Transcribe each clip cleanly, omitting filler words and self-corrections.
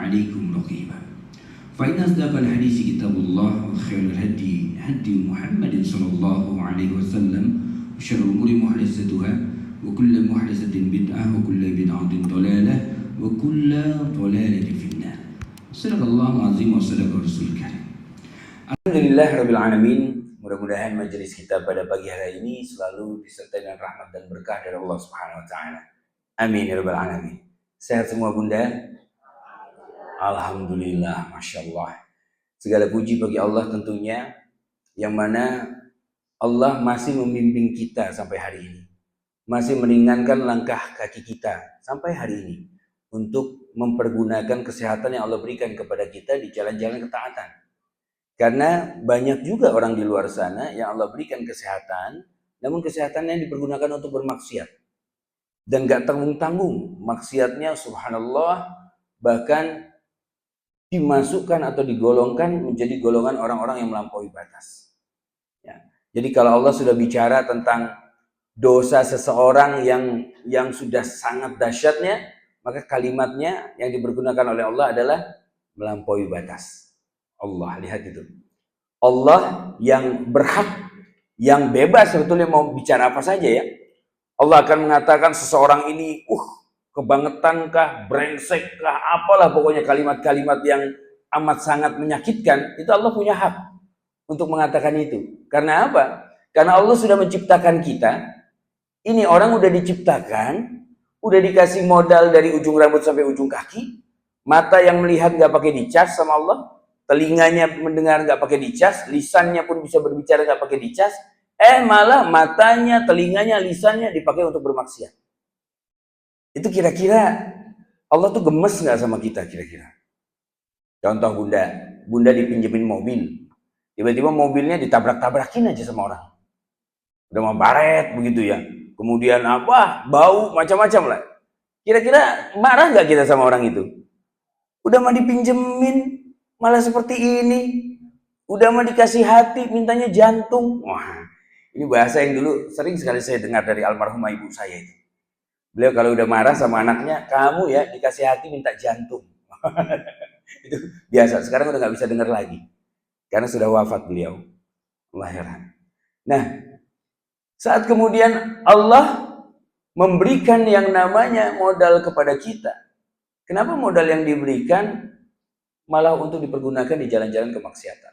عليكم رقيبا فإن أصدق الحديث كتاب الله وخير الهدي هدي محمد صلى الله عليه وسلم وشر الأمور محدثاتها وكل محدثة بدعة وكل بدعة ضلالة وكل ضلالة في النار. صدق الله العظيم وصدق رسول الكريم. Alhamdulillah Rabbil Alamin. Mudah-mudahan majelis kita pada pagi hari ini selalu disertai dengan rahmat dan berkah dari Allah Subhanahu wa taala. Amin ya Rabbal Alamin. Sehat semua Bunda? Alhamdulillah, Masya Allah. Segala puji bagi Allah tentunya, yang mana Allah masih membimbing kita sampai hari ini, masih meringankan langkah kaki kita sampai hari ini untuk mempergunakan kesehatan yang Allah berikan kepada kita di jalan-jalan ketaatan. Karena banyak juga orang di luar sana yang Allah berikan kesehatan, namun kesehatannya dipergunakan untuk bermaksiat. Dan gak tanggung-tanggung maksiatnya, subhanallah, bahkan dimasukkan atau digolongkan menjadi golongan orang-orang yang melampaui batas. Ya. Jadi kalau Allah sudah bicara tentang dosa seseorang yang sudah sangat dahsyatnya, maka kalimatnya yang dipergunakan oleh Allah adalah melampaui batas. Allah, lihat itu. Allah yang berhak, yang bebas sebetulnya mau bicara apa saja ya. Allah akan mengatakan seseorang ini, kebangetan kah, brengsek kah, apalah pokoknya kalimat-kalimat yang amat sangat menyakitkan. Itu Allah punya hak untuk mengatakan itu. Karena apa? Karena Allah sudah menciptakan kita. Ini orang udah diciptakan, udah dikasih modal dari ujung rambut sampai ujung kaki. Mata yang melihat gak pakai dicas sama Allah. Telinganya mendengar nggak pakai dicas, lisannya pun bisa berbicara nggak pakai dicas, malah matanya, telinganya, lisannya dipakai untuk bermaksiat. Itu kira-kira Allah tuh gemes nggak sama kita kira-kira? Contoh Bunda dipinjemin mobil, tiba-tiba mobilnya ditabrak-tabrakin aja sama orang, udah mau baret begitu ya, kemudian bau macam-macam lah. Kira-kira marah nggak kita sama orang itu? Udah mau dipinjemin malah seperti ini, udah mah dikasih hati, mintanya jantung. Wah, ini bahasa yang dulu sering sekali saya dengar dari almarhumah ibu saya itu. Beliau kalau udah marah sama anaknya, kamu ya dikasih hati minta jantung. Itu biasa, sekarang udah gak bisa dengar lagi. Karena sudah wafat beliau. Allah heran. Nah, saat kemudian Allah memberikan yang namanya modal kepada kita. Kenapa modal yang diberikan malah untuk dipergunakan di jalan-jalan kemaksiatan?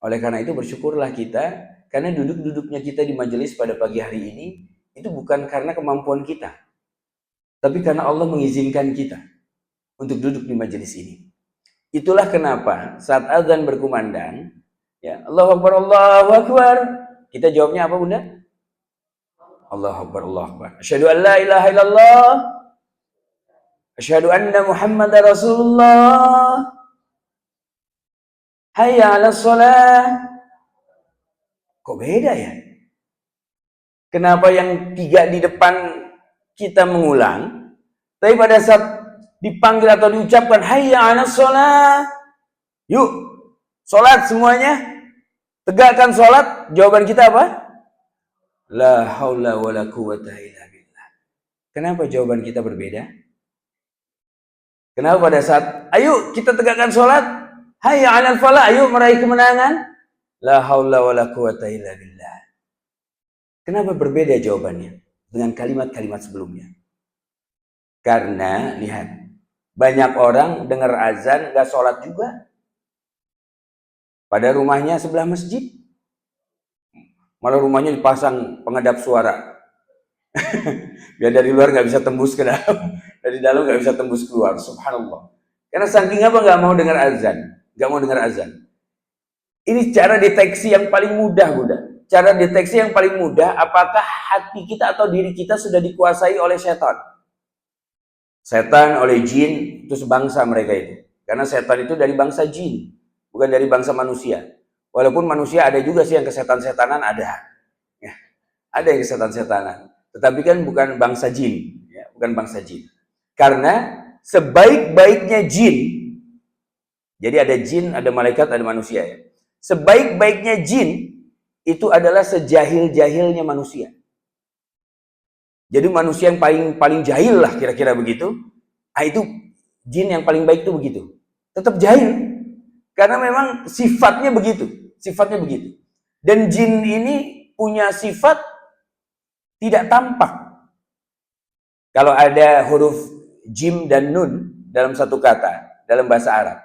Oleh karena itu bersyukurlah kita, karena duduk-duduknya kita di majelis pada pagi hari ini itu bukan karena kemampuan kita, tapi karena Allah mengizinkan kita untuk duduk di majelis ini. Itulah kenapa saat azan berkumandang, ya Allahu Akbar, Allahu Akbar, kita jawabnya apa Bunda? Allahu Akbar, Allahu Akbar. Asyhadu an la ilaha illallah, asyhadu anna Muhammadar Rasulullah. Hayya 'alas shalah. Kok beda ya? Kenapa yang tiga di depan kita mengulang, tapi pada saat dipanggil atau diucapkan hayya 'alas shalah, yuk salat semuanya, tegakkan salat, jawaban kita apa? La haula wala quwwata illa billah. Kenapa jawaban kita berbeda? Kenapa pada saat ayo kita tegakkan salat, hayya 'alal falah, ayo meraih kemenangan, la haula wala quwwata illa billah. Kenapa berbeda jawabannya dengan kalimat-kalimat sebelumnya? Karena lihat, banyak orang dengar azan gak sholat juga, pada rumahnya sebelah masjid, malah rumahnya dipasang pengedap suara biar dari luar gak bisa tembus ke dalam, dari dalam gak bisa tembus keluar. Subhanallah. Karena saking apa gak mau dengar azan, gak mau dengar azan. Ini cara deteksi yang paling mudah Bunda. Cara deteksi yang paling mudah, apakah hati kita atau diri kita sudah dikuasai oleh setan. Setan oleh jin, itu sebangsa mereka itu. Karena setan itu dari bangsa jin, bukan dari bangsa manusia. Walaupun manusia ada juga sih yang kesetan-setanan, ada. Ya, ada yang kesetan-setanan. Tetapi kan bukan bangsa jin. Ya, bukan bangsa jin. Karena sebaik-baiknya jin, jadi ada jin, ada malaikat, ada manusia ya. Sebaik-baiknya jin itu adalah sejahil-jahilnya manusia. Jadi manusia yang paling jahil lah kira-kira begitu. Itu Jin yang paling baik itu begitu. Tetap jahil. Karena memang sifatnya begitu. Sifatnya begitu. Dan jin ini punya sifat tidak tampak. Kalau ada huruf jim dan nun dalam satu kata, dalam bahasa Arab,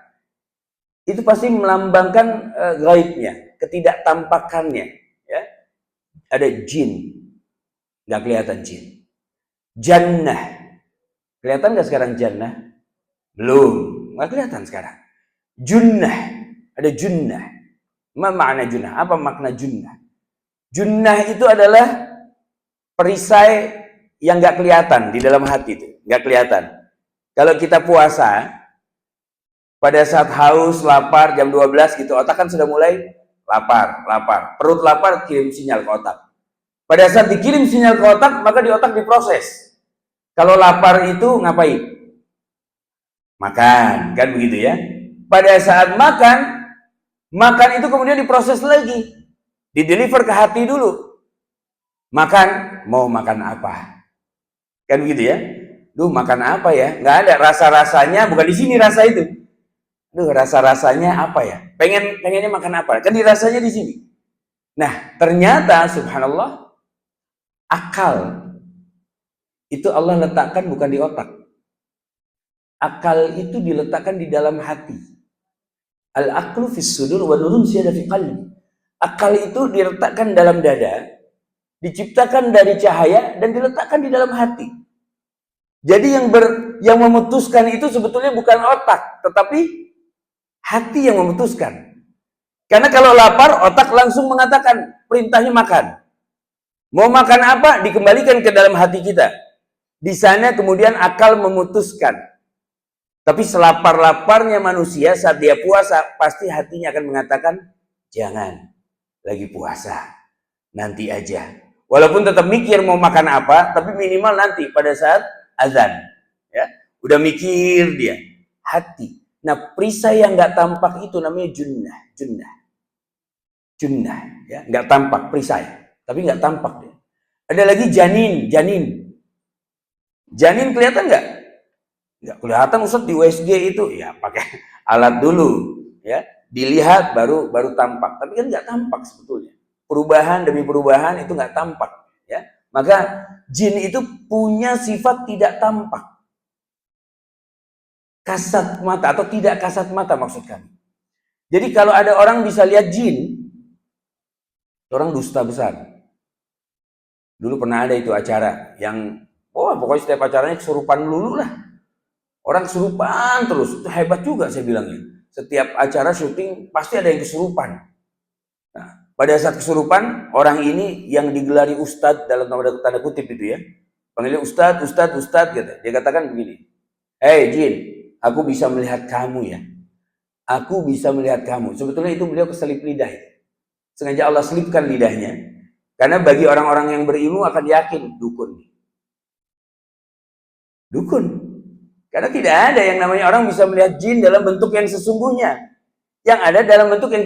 itu pasti melambangkan gaibnya, ketidaktampakannya. Ya. Ada jin, nggak kelihatan jin. Jannah, kelihatan nggak sekarang jannah? Belum, nggak kelihatan sekarang. Junnah, ada junnah. Apa makna junnah? Apa makna junnah? Junnah itu adalah perisai yang nggak kelihatan di dalam hati itu, nggak kelihatan. Kalau kita puasa, pada saat haus, lapar, jam 12 gitu, otak kan sudah mulai lapar. Perut lapar, kirim sinyal ke otak. Pada saat dikirim sinyal ke otak, maka di otak diproses. Kalau lapar itu ngapain? Makan, kan begitu ya. Pada saat makan itu kemudian diproses lagi. Dideliver ke hati dulu. Makan, mau makan apa? Kan begitu ya. Duh, makan apa ya? Nggak ada rasa-rasanya, bukan di sini rasa itu. Duh, rasa-rasanya apa ya? Pengennya makan apa? Kan dirasanya di sini. Nah, ternyata subhanallah, akal itu Allah letakkan bukan di otak. Akal itu diletakkan di dalam hati. Al-aqlu fis sudur wa nurun siyada fi qalbi. Akal itu diletakkan dalam dada, diciptakan dari cahaya dan diletakkan di dalam hati. Jadi yang memutuskan itu sebetulnya bukan otak, tetapi hati yang memutuskan. Karena kalau lapar, otak langsung mengatakan perintahnya makan. Mau makan apa? Dikembalikan ke dalam hati kita. Di sana kemudian akal memutuskan. Tapi selapar-laparnya manusia saat dia puasa, pasti hatinya akan mengatakan, jangan, lagi puasa, nanti aja. Walaupun tetap mikir mau makan apa, tapi minimal nanti pada saat azan. Ya, udah mikir dia, hati. Nah, perisai yang nggak tampak itu namanya junnah, ya, nggak tampak perisai, tapi nggak tampak dia. Ada lagi janin kelihatan nggak? Nggak kelihatan Ustaz di USG itu, ya pakai alat dulu, ya dilihat baru tampak. Tapi kan nggak tampak sebetulnya. Perubahan demi perubahan itu nggak tampak, ya. Maka jin itu punya sifat tidak tampak, kasat mata atau tidak kasat mata maksud kami. Jadi kalau ada orang bisa lihat jin, orang dusta besar. Dulu pernah ada itu acara yang, pokoknya setiap acaranya kesurupan dulu lah. Orang kesurupan terus, itu hebat juga saya bilangnya. Setiap acara syuting pasti ada yang kesurupan. Nah, pada saat kesurupan, orang ini yang digelari ustadz dalam tanda kutip itu ya, panggilnya ustadz gitu. Dia katakan begini, "Hei jin, aku bisa melihat kamu ya. Aku bisa melihat kamu." Sebetulnya itu beliau keselip lidah. Sengaja Allah selipkan lidahnya. Karena bagi orang-orang yang berilmu akan yakin dukun. Karena tidak ada yang namanya orang bisa melihat jin dalam bentuk yang sesungguhnya. Yang ada dalam bentuk yang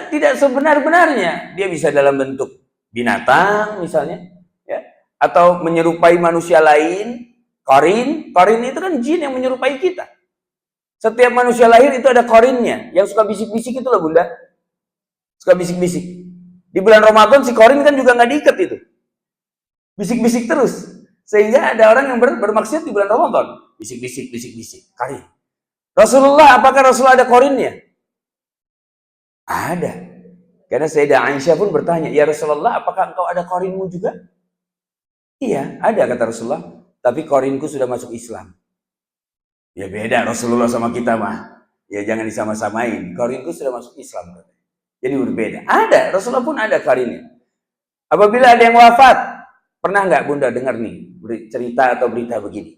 tidak sebenar-benarnya. Dia bisa dalam bentuk binatang misalnya, ya, atau menyerupai manusia lain. Qarin itu kan jin yang menyerupai kita. Setiap manusia lahir itu ada qarinnya, yang suka bisik-bisik itu loh Bunda. Suka bisik-bisik. Di bulan Ramadan si qarin kan juga nggak diikat itu. Bisik-bisik terus. Sehingga ada orang yang bermaksiat di bulan Ramadan. Bisik-bisik, qarin. Rasulullah, apakah Rasulullah ada qarinnya? Ada. Karena Sayyidah Aisyah pun bertanya, "Ya Rasulullah, apakah engkau ada qarinmu juga?" "Iya, ada," kata Rasulullah. "Tapi qarinku sudah masuk Islam." Ya beda Rasulullah sama kita mah. Ya jangan disama-samain. Qarinku sudah masuk Islam. Jadi berbeda. Ada, Rasulullah pun ada qarinnya. Apabila ada yang wafat, pernah nggak Bunda dengar nih cerita atau berita begini?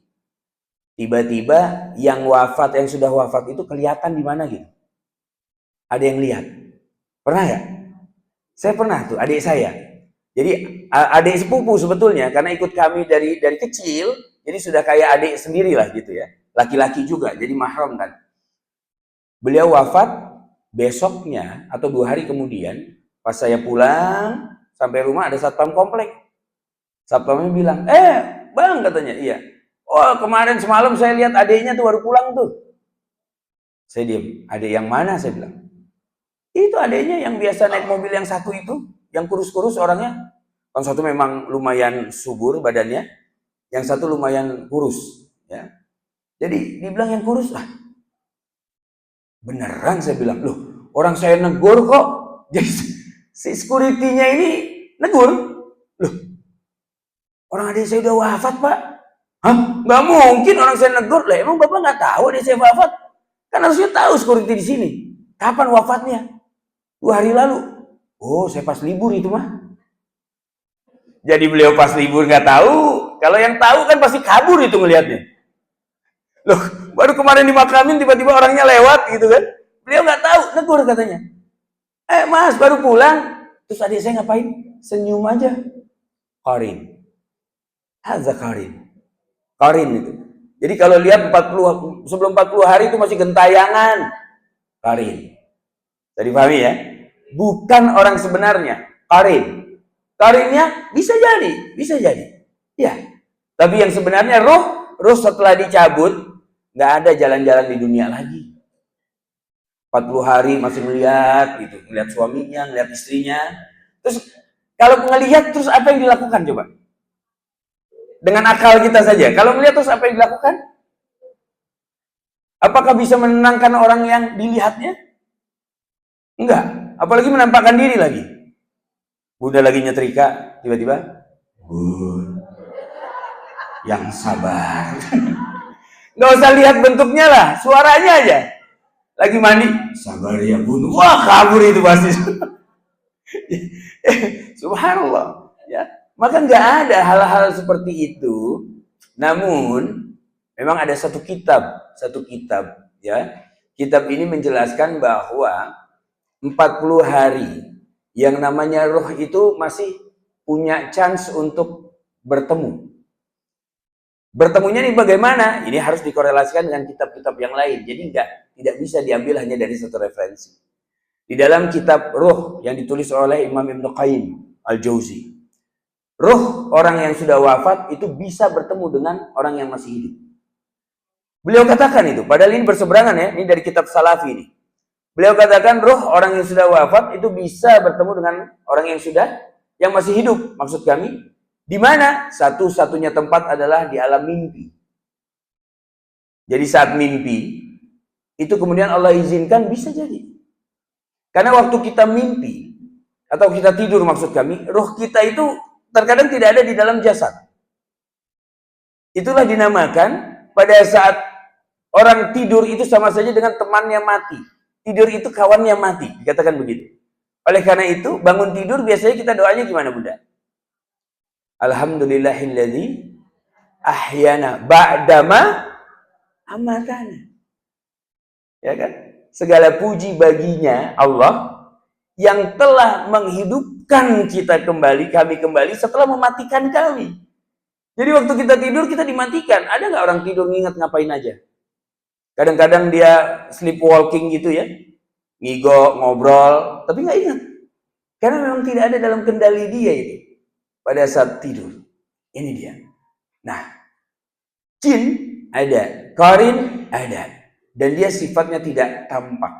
Tiba-tiba yang sudah wafat itu kelihatan di mana gitu? Ada yang lihat? Pernah nggak? Saya pernah tuh, adik saya. Jadi adik sepupu sebetulnya, karena ikut kami dari kecil, jadi sudah kayak adik sendirilah gitu ya. Laki-laki juga, jadi mahram kan. Beliau wafat, besoknya atau 2 hari kemudian, pas saya pulang sampai rumah ada satpam komplek. Satpamnya bilang, "Bang," katanya, "iya. Oh, kemarin semalam saya lihat adiknya tuh baru pulang tuh. Saya diam. Adik yang mana? Saya bilang. Itu adiknya yang biasa naik mobil yang satu itu, yang kurus-kurus orangnya. Yang satu memang lumayan subur badannya, yang satu lumayan kurus. Ya. Jadi dibilang yang kurus, beneran saya bilang, loh orang saya negur kok. Jadi si security-nya ini negur. Loh, orang adik saya udah wafat, Pak. Hah? Nggak mungkin orang saya negur. Lah, emang Bapak nggak tahu adik saya wafat? Kan harusnya tahu security di sini. Kapan wafatnya? 2 hari lalu. Oh, saya pas libur itu mah. Jadi beliau pas libur nggak tahu. Kalau yang tahu kan pasti kabur itu ngelihatnya. Loh, baru kemarin dimakamin tiba-tiba orangnya lewat gitu kan. Beliau nggak tahu, negur katanya. Mas baru pulang. Terus adik saya ngapain? Senyum aja. Qarin. Hadza qarin. Qarin itu. Jadi kalau lihat 40 sebelum 40 hari itu masih gentayangan. Qarin. Tadi pahami ya? Bukan orang sebenarnya. Qarin. Qarinnya bisa jadi, bisa jadi. Ya. Tapi yang sebenarnya roh setelah dicabut nggak ada jalan-jalan di dunia lagi. 40 hari masih melihat gitu, melihat suaminya, melihat istrinya. Terus kalau ngelihat terus apa yang dilakukan coba? Dengan akal kita saja. Kalau melihat terus apa yang dilakukan? Apakah bisa menenangkan orang yang dilihatnya? Enggak. Apalagi menampakkan diri lagi. Bunda lagi nyetrika, tiba-tiba, yang sabar. Nggak usah lihat bentuknya lah, suaranya aja. Lagi mandi, sabar ya bun. Wah, kabur itu pasti. Subhanallah. Ya, maka nggak ada hal-hal seperti itu. Namun, memang ada satu kitab, ya. Kitab ini menjelaskan bahwa 40 hari yang namanya roh itu masih punya chance untuk bertemu. Bertemunya nih bagaimana? Ini harus dikorelasikan dengan kitab-kitab yang lain. Jadi tidak bisa diambil hanya dari satu referensi. Di dalam kitab Ruh yang ditulis oleh Imam Ibnu Qayyim Al-Jauzi, roh orang yang sudah wafat itu bisa bertemu dengan orang yang masih hidup. Beliau katakan itu, padahal ini berseberangan ya, ini dari kitab Salafi ini. Beliau katakan roh orang yang sudah wafat itu bisa bertemu dengan orang yang masih hidup. Maksud kami, di mana satu-satunya tempat adalah di alam mimpi. Jadi saat mimpi, itu kemudian Allah izinkan bisa jadi. Karena waktu kita mimpi, atau kita tidur maksud kami, roh kita itu terkadang tidak ada di dalam jasad. Itulah dinamakan pada saat orang tidur itu sama saja dengan temannya mati. Tidur itu kawannya mati, dikatakan begitu. Oleh karena itu, bangun tidur biasanya kita doanya gimana Bunda? Alhamdulillahilladzi ahyana ba'dama amatana. Ya kan? Segala puji baginya Allah yang telah menghidupkan kita kembali, kami kembali setelah mematikan kami. Jadi waktu kita tidur kita dimatikan. Ada nggak orang tidur nginget ngapain aja? Kadang-kadang dia sleepwalking gitu ya, ngigo, ngobrol, tapi nggak ingat. Karena memang tidak ada dalam kendali dia itu pada saat tidur. Ini dia. Nah, jin ada, qarin ada, dan dia sifatnya tidak tampak.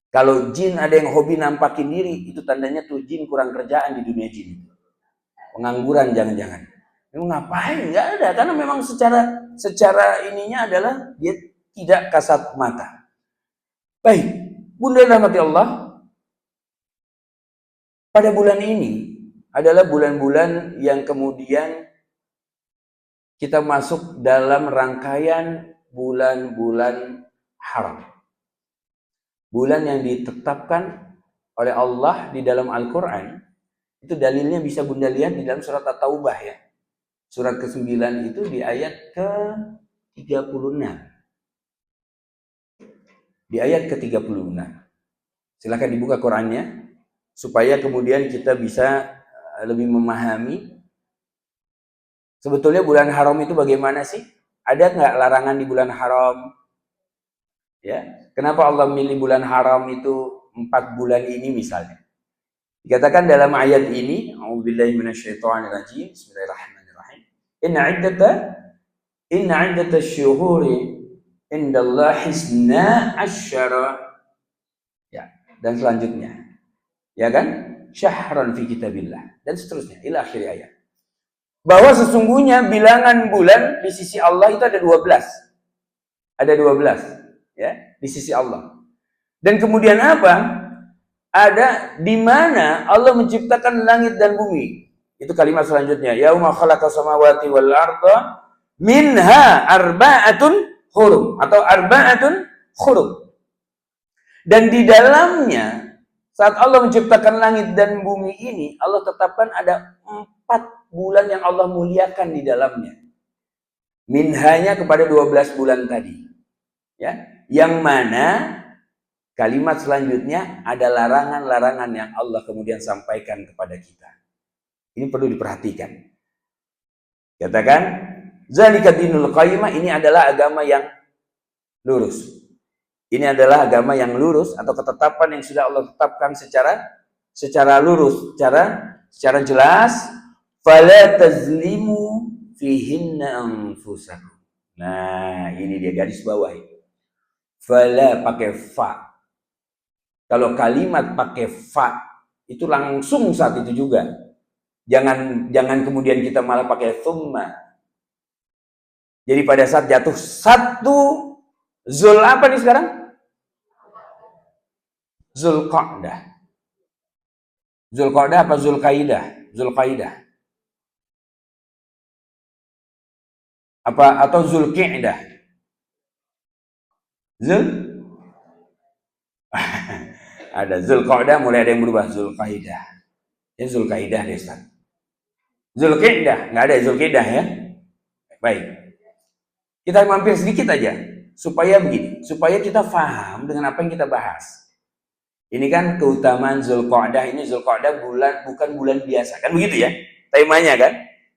Kalau jin ada yang hobi nampakin diri, itu tandanya tuh jin kurang kerjaan di dunia jin. Pengangguran jangan-jangan. Memang ngapain? Nggak ada, karena memang secara ininya adalah dia tidak kasat mata. Baik, Bunda rahmati Allah, pada bulan ini adalah bulan-bulan yang kemudian kita masuk dalam rangkaian bulan-bulan haram. Bulan yang ditetapkan oleh Allah di dalam Al-Quran, itu dalilnya bisa Bunda lihat di dalam surat At-Taubah ya. Surat ke-9 itu di ayat ke-36. Di ayat ke-36. Silakan dibuka Qurannya supaya kemudian kita bisa lebih memahami sebetulnya bulan haram itu bagaimana sih? Ada nggak larangan di bulan haram? Ya, kenapa Allah memilih bulan haram itu 4 bulan ini misalnya? Dikatakan dalam ayat ini, A'udzubillahi minasyaitonirrajim, Bismillahirrahmanirrahim. Inna iddata Inna 'iddatash syuhuri indallahi isna asyara. Ya, dan selanjutnya. Ya kan? Syahran fi kitabillah dan seterusnya ila akhir ayat. Bahwa sesungguhnya bilangan bulan di sisi Allah itu ada 12. Ada 12 ya, di sisi Allah. Dan kemudian apa? Ada di mana Allah menciptakan langit dan bumi. Itu kalimat selanjutnya. Yauma khalaqas samawati wal arda minha arba'atun hurum atau arba'atun hurum. Dan di dalamnya saat Allah menciptakan langit dan bumi ini, Allah tetapkan ada 4 bulan yang Allah muliakan di dalamnya. Minhanya kepada 12 bulan tadi. Ya, yang mana kalimat selanjutnya ada larangan-larangan yang Allah kemudian sampaikan kepada kita. Ini perlu diperhatikan. Katakan, zalika dinul qayyimah, ini adalah agama yang lurus. Ini adalah agama yang lurus atau ketetapan yang sudah Allah tetapkan secara lurus, secara jelas. Fala tazlimu fihinna anfusakum. Nah, ini dia garis bawah. Fala pakai fa. Kalau kalimat pakai fa itu langsung saat itu juga. Jangan kemudian kita malah pakai thumma. Jadi pada saat jatuh satu zul apa nih sekarang? Zulqa'dah. Zulqa'dah apa Zulqaidah? Zulqaidah. Apa atau Zulqi'dah? Ada Zulqa'dah, mulai ada yang berubah Zulqaidah. Ya Zulqaidah deh Ustaz. Zulqi'dah, enggak ada Zulqi'dah ya. Baik. Kita mampir sedikit aja supaya begini, supaya kita paham dengan apa yang kita bahas. Ini kan keutamaan Zulqa'dah, ini Zulqa'dah bukan bulan biasa. Kan begitu ya? Temanya kan?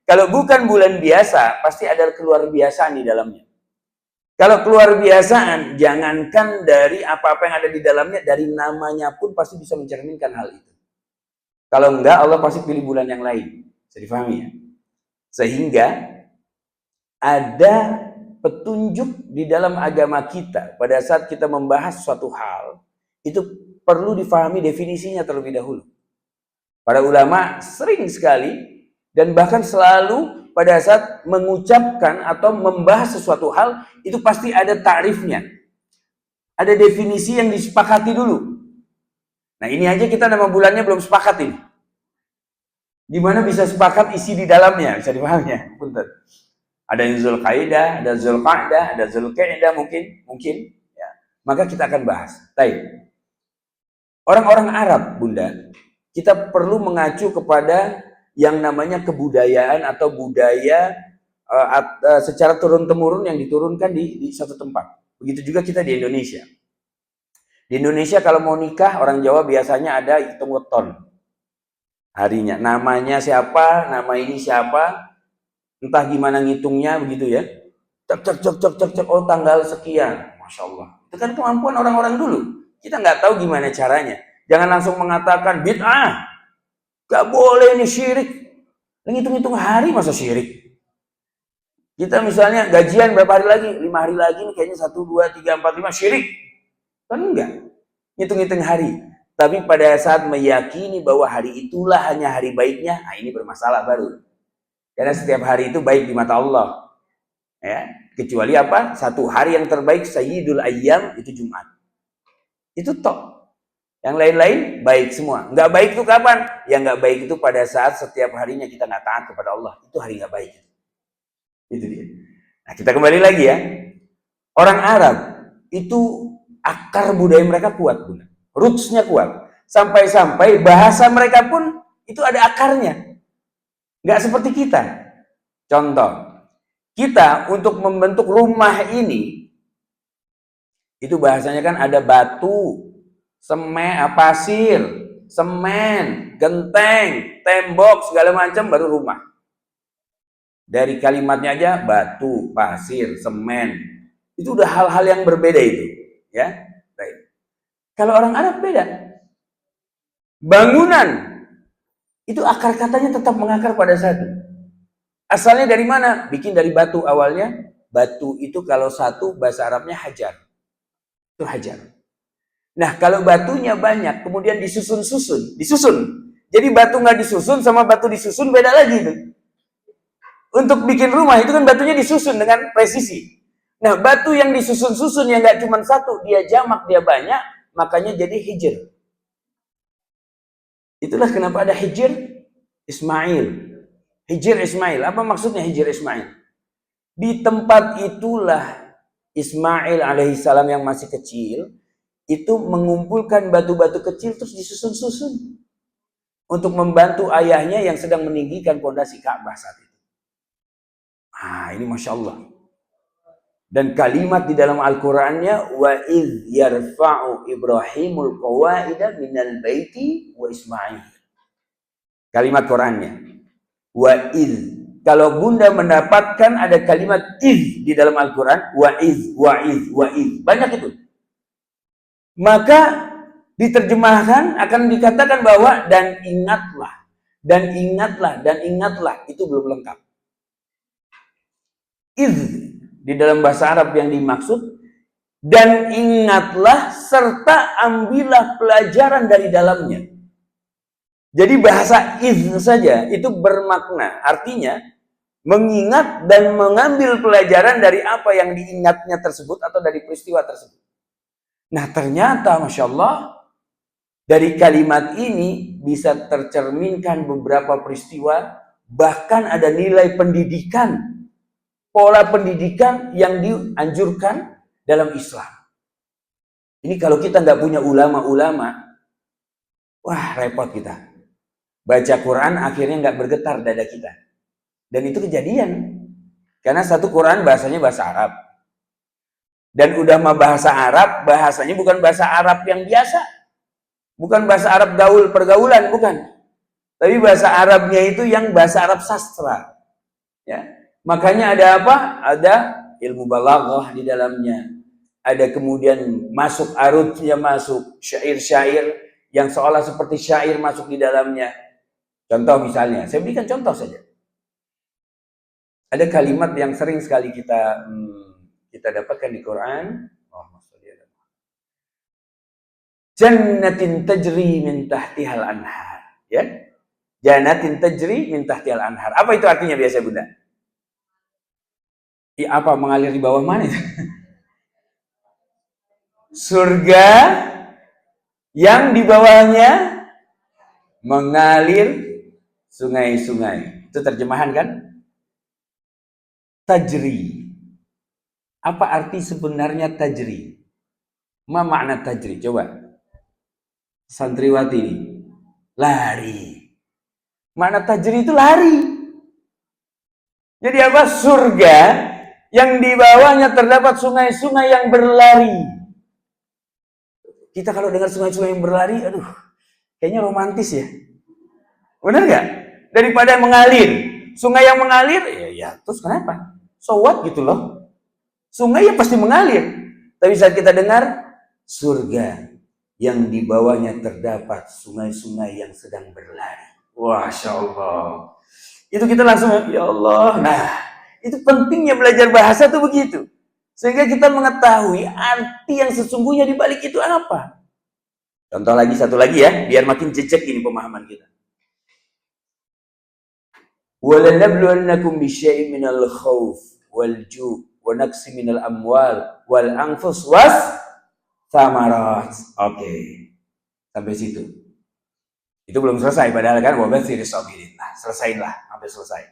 Kalau bukan bulan biasa, pasti ada keluar biasaan di dalamnya. Kalau keluar biasaan, jangankan dari apa-apa yang ada di dalamnya, dari namanya pun pasti bisa mencerminkan hal itu. Kalau enggak, Allah pasti pilih bulan yang lain. Bisa difahami ya? Sehingga ada petunjuk di dalam agama kita pada saat kita membahas suatu hal, itu perlu difahami definisinya terlebih dahulu. Para ulama sering sekali dan bahkan selalu pada saat mengucapkan atau membahas sesuatu hal, itu pasti ada ta'rifnya. Ada definisi yang disepakati dulu. Nah ini aja kita nama bulannya belum sepakat ini. Gimana bisa sepakat isi di dalamnya? Bisa dipahami ya? Punten. Ada yang Zulqaidah, ada Zulqa'dah, ada Zulqi'dah mungkin. Ya. Maka kita akan bahas. Baik. Orang-orang Arab, Bunda, kita perlu mengacu kepada yang namanya kebudayaan atau budaya secara turun-temurun yang diturunkan di satu tempat. Begitu juga kita di Indonesia. Di Indonesia kalau mau nikah, orang Jawa biasanya ada hitung weton harinya. Namanya siapa, nama ini siapa, entah gimana ngitungnya begitu ya. Cek, oh tanggal sekian. Masya Allah. Itu kan kemampuan orang-orang dulu. Kita nggak tahu gimana caranya. Jangan langsung mengatakan bid'ah. Gak boleh ini syirik. Ngitung-ngitung hari masa syirik. Kita misalnya gajian berapa hari lagi? 5 hari lagi nih kayaknya 1, 2, 3, 4, 5 syirik. Kan enggak. Ngitung-ngitung hari. Tapi pada saat meyakini bahwa hari itulah hanya hari baiknya, nah ini bermasalah baru. Karena setiap hari itu baik di mata Allah. Ya, kecuali apa? Satu hari yang terbaik Sayyidul Ayyam itu Jumat. Itu tok. Yang lain-lain baik semua. Nggak baik itu kapan? Yang nggak baik itu pada saat setiap harinya kita nggak taat kepada Allah. Itu hari nggak baik. Itu dia. Nah kita kembali lagi ya. Orang Arab itu akar budaya mereka kuat, Bunda. Roots-nya kuat. Sampai-sampai bahasa mereka pun itu ada akarnya. Nggak seperti kita. Contoh. Kita untuk membentuk rumah ini, itu bahasanya kan ada batu, pasir, semen, genteng, tembok, segala macam baru rumah. Dari kalimatnya aja batu, pasir, semen. Itu udah hal-hal yang berbeda itu, ya. Baik. Kalau orang Arab beda. Bangunan itu akar katanya tetap mengakar pada satu. Asalnya dari mana? Bikin dari batu awalnya, Batu itu kalau satu bahasa Arabnya hajar. Itu hajar. Nah, kalau batunya banyak, kemudian disusun. Jadi batu nggak disusun sama batu disusun beda lagi tuh. Untuk bikin rumah itu kan batunya disusun dengan presisi. Nah, batu yang disusun yang nggak cuma satu, dia jamak, dia banyak, makanya jadi hijr. Itulah kenapa ada hijr Ismail. Hijr Ismail. Apa maksudnya hijr Ismail? Di tempat itulah Ismail alaihissalam yang masih kecil itu mengumpulkan batu-batu kecil terus disusun untuk membantu ayahnya yang sedang meninggikan pondasi Ka'bah saat itu. Ini Masya Allah. Dan kalimat di dalam Al-Qurannya, wa idh yarfa'u Ibrahimul qawaida minal baiti wa Ismail. Kalimat Qurannya. Wa idh. Kalau Bunda mendapatkan ada kalimat idh di dalam Al-Quran, wa idh. Banyak itu. Maka diterjemahkan akan dikatakan bahwa dan ingatlah. Itu belum lengkap. Idh di dalam bahasa Arab yang dimaksud, dan ingatlah serta ambillah pelajaran dari dalamnya. Jadi bahasa idh saja itu bermakna, artinya mengingat dan mengambil pelajaran dari apa yang diingatnya tersebut atau dari peristiwa tersebut. Nah, ternyata Masya Allah dari kalimat ini bisa tercerminkan beberapa peristiwa, bahkan ada nilai pendidikan, pola pendidikan yang dianjurkan dalam Islam. Ini kalau kita nggak punya ulama-ulama, wah repot kita. Baca Quran akhirnya nggak bergetar dada kita. Dan itu kejadian. Karena satu Quran bahasanya bahasa Arab. Dan udah mah bahasa Arab, bahasanya bukan bahasa Arab yang biasa. Bukan bahasa Arab gaul pergaulan, bukan. Tapi bahasa Arabnya itu yang bahasa Arab sastra. Ya. Makanya ada apa? Ada ilmu balaghah di dalamnya. Ada kemudian masuk arutnya, masuk syair-syair yang seolah seperti syair masuk di dalamnya. Contoh misalnya, saya berikan contoh saja. Ada kalimat yang sering sekali kita dapatkan di Quran. Jannatin tajri min tahtihal anhar. Ya? Jannatin tajri min tahtihal anhar. Apa itu artinya biasa Bunda? Apa mengalir di bawah mana itu? Surga yang di bawahnya mengalir sungai-sungai. Itu terjemahan kan? Tajri. Apa arti sebenarnya tajri? Ma makna tajri? Coba. Santriwati ini. Lari. Makna tajri itu lari. Jadi apa? Surga yang di bawahnya terdapat sungai-sungai yang berlari. Kita kalau dengar sungai-sungai yang berlari, aduh, kayaknya romantis ya. Benar nggak? Daripada mengalir. Sungai yang mengalir, ya terus kenapa? So what gitu loh. Sungai ya pasti mengalir. Tapi saat kita dengar, surga yang di bawahnya terdapat sungai-sungai yang sedang berlari. Masya Allah. Itu kita langsung, ya Allah. Nah, itu pentingnya belajar bahasa tuh begitu. Sehingga kita mengetahui arti yang sesungguhnya di balik itu apa. Contoh lagi, satu lagi ya, biar makin jejak ini pemahaman kita. وَلَنَبْلُوَنَّكُمْ بِشَيْءٍ مِنَ الْخَوْفِ وَالْجُوعِ وَنَقْصٍ مِنَ الْأَمْوَالِ وَالْأَنْفُسِ وَالثَّمَرَاتِ. Oke. Sampai situ. Itu belum selesai padahal kan wabasyiris sabirin. Nah, selesailah, sampai selesai.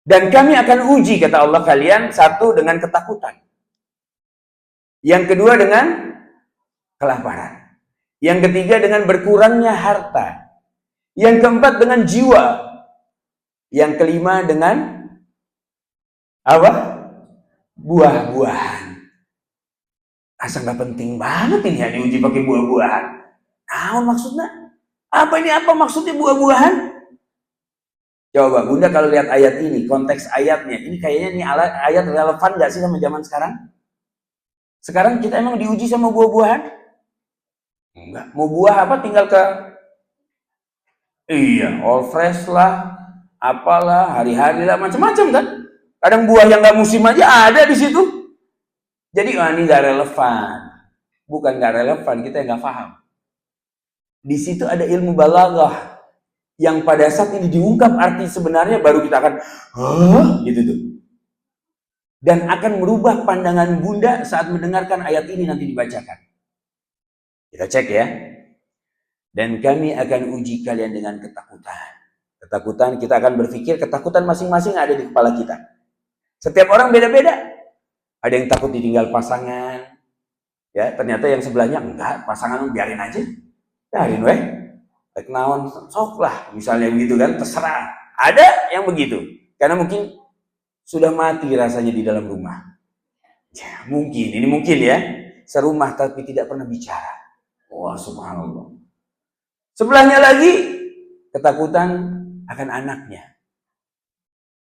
Dan kami akan uji kata Allah kalian, satu dengan ketakutan. Yang kedua dengan kelaparan. Yang ketiga dengan berkurangnya harta. Yang keempat dengan jiwa. Yang kelima dengan apa? Buah-buahan. Asa nggak penting banget ini ya diuji pakai buah-buahan. Nah, maksudnya apa ini? Apa maksudnya buah-buahan? Coba Bunda kalau lihat ayat ini, konteks ayatnya, ini kayaknya ini ayat relevan nggak sih sama zaman sekarang? Sekarang kita emang diuji sama buah-buahan? Enggak. Mau buah apa tinggal ke all fresh lah, apalah, hari-hari lah, macam-macam kan? Kadang buah yang nggak musim aja ada di situ. Jadi ini nggak relevan. Bukan nggak relevan, kita yang nggak paham. Di situ ada ilmu balaghah yang pada saat ini diungkap arti sebenarnya baru kita akan gitu tuh. Dan akan merubah pandangan Bunda saat mendengarkan ayat ini nanti dibacakan. Kita cek ya. Dan kami akan uji kalian dengan ketakutan. Ketakutan, kita akan berpikir ketakutan masing-masing ada di kepala kita. Setiap orang beda-beda. Ada yang takut ditinggal pasangan. Ya, ternyata yang sebelahnya enggak, pasangan biarin aja. Biarin weh. Like naon, sok lah, misalnya begitu kan, terserah. Ada yang begitu. Karena mungkin sudah mati rasanya di dalam rumah. Ya, mungkin, ini mungkin ya. Serumah tapi tidak pernah bicara. Wah, subhanallah. Sebelahnya lagi, ketakutan akan anaknya.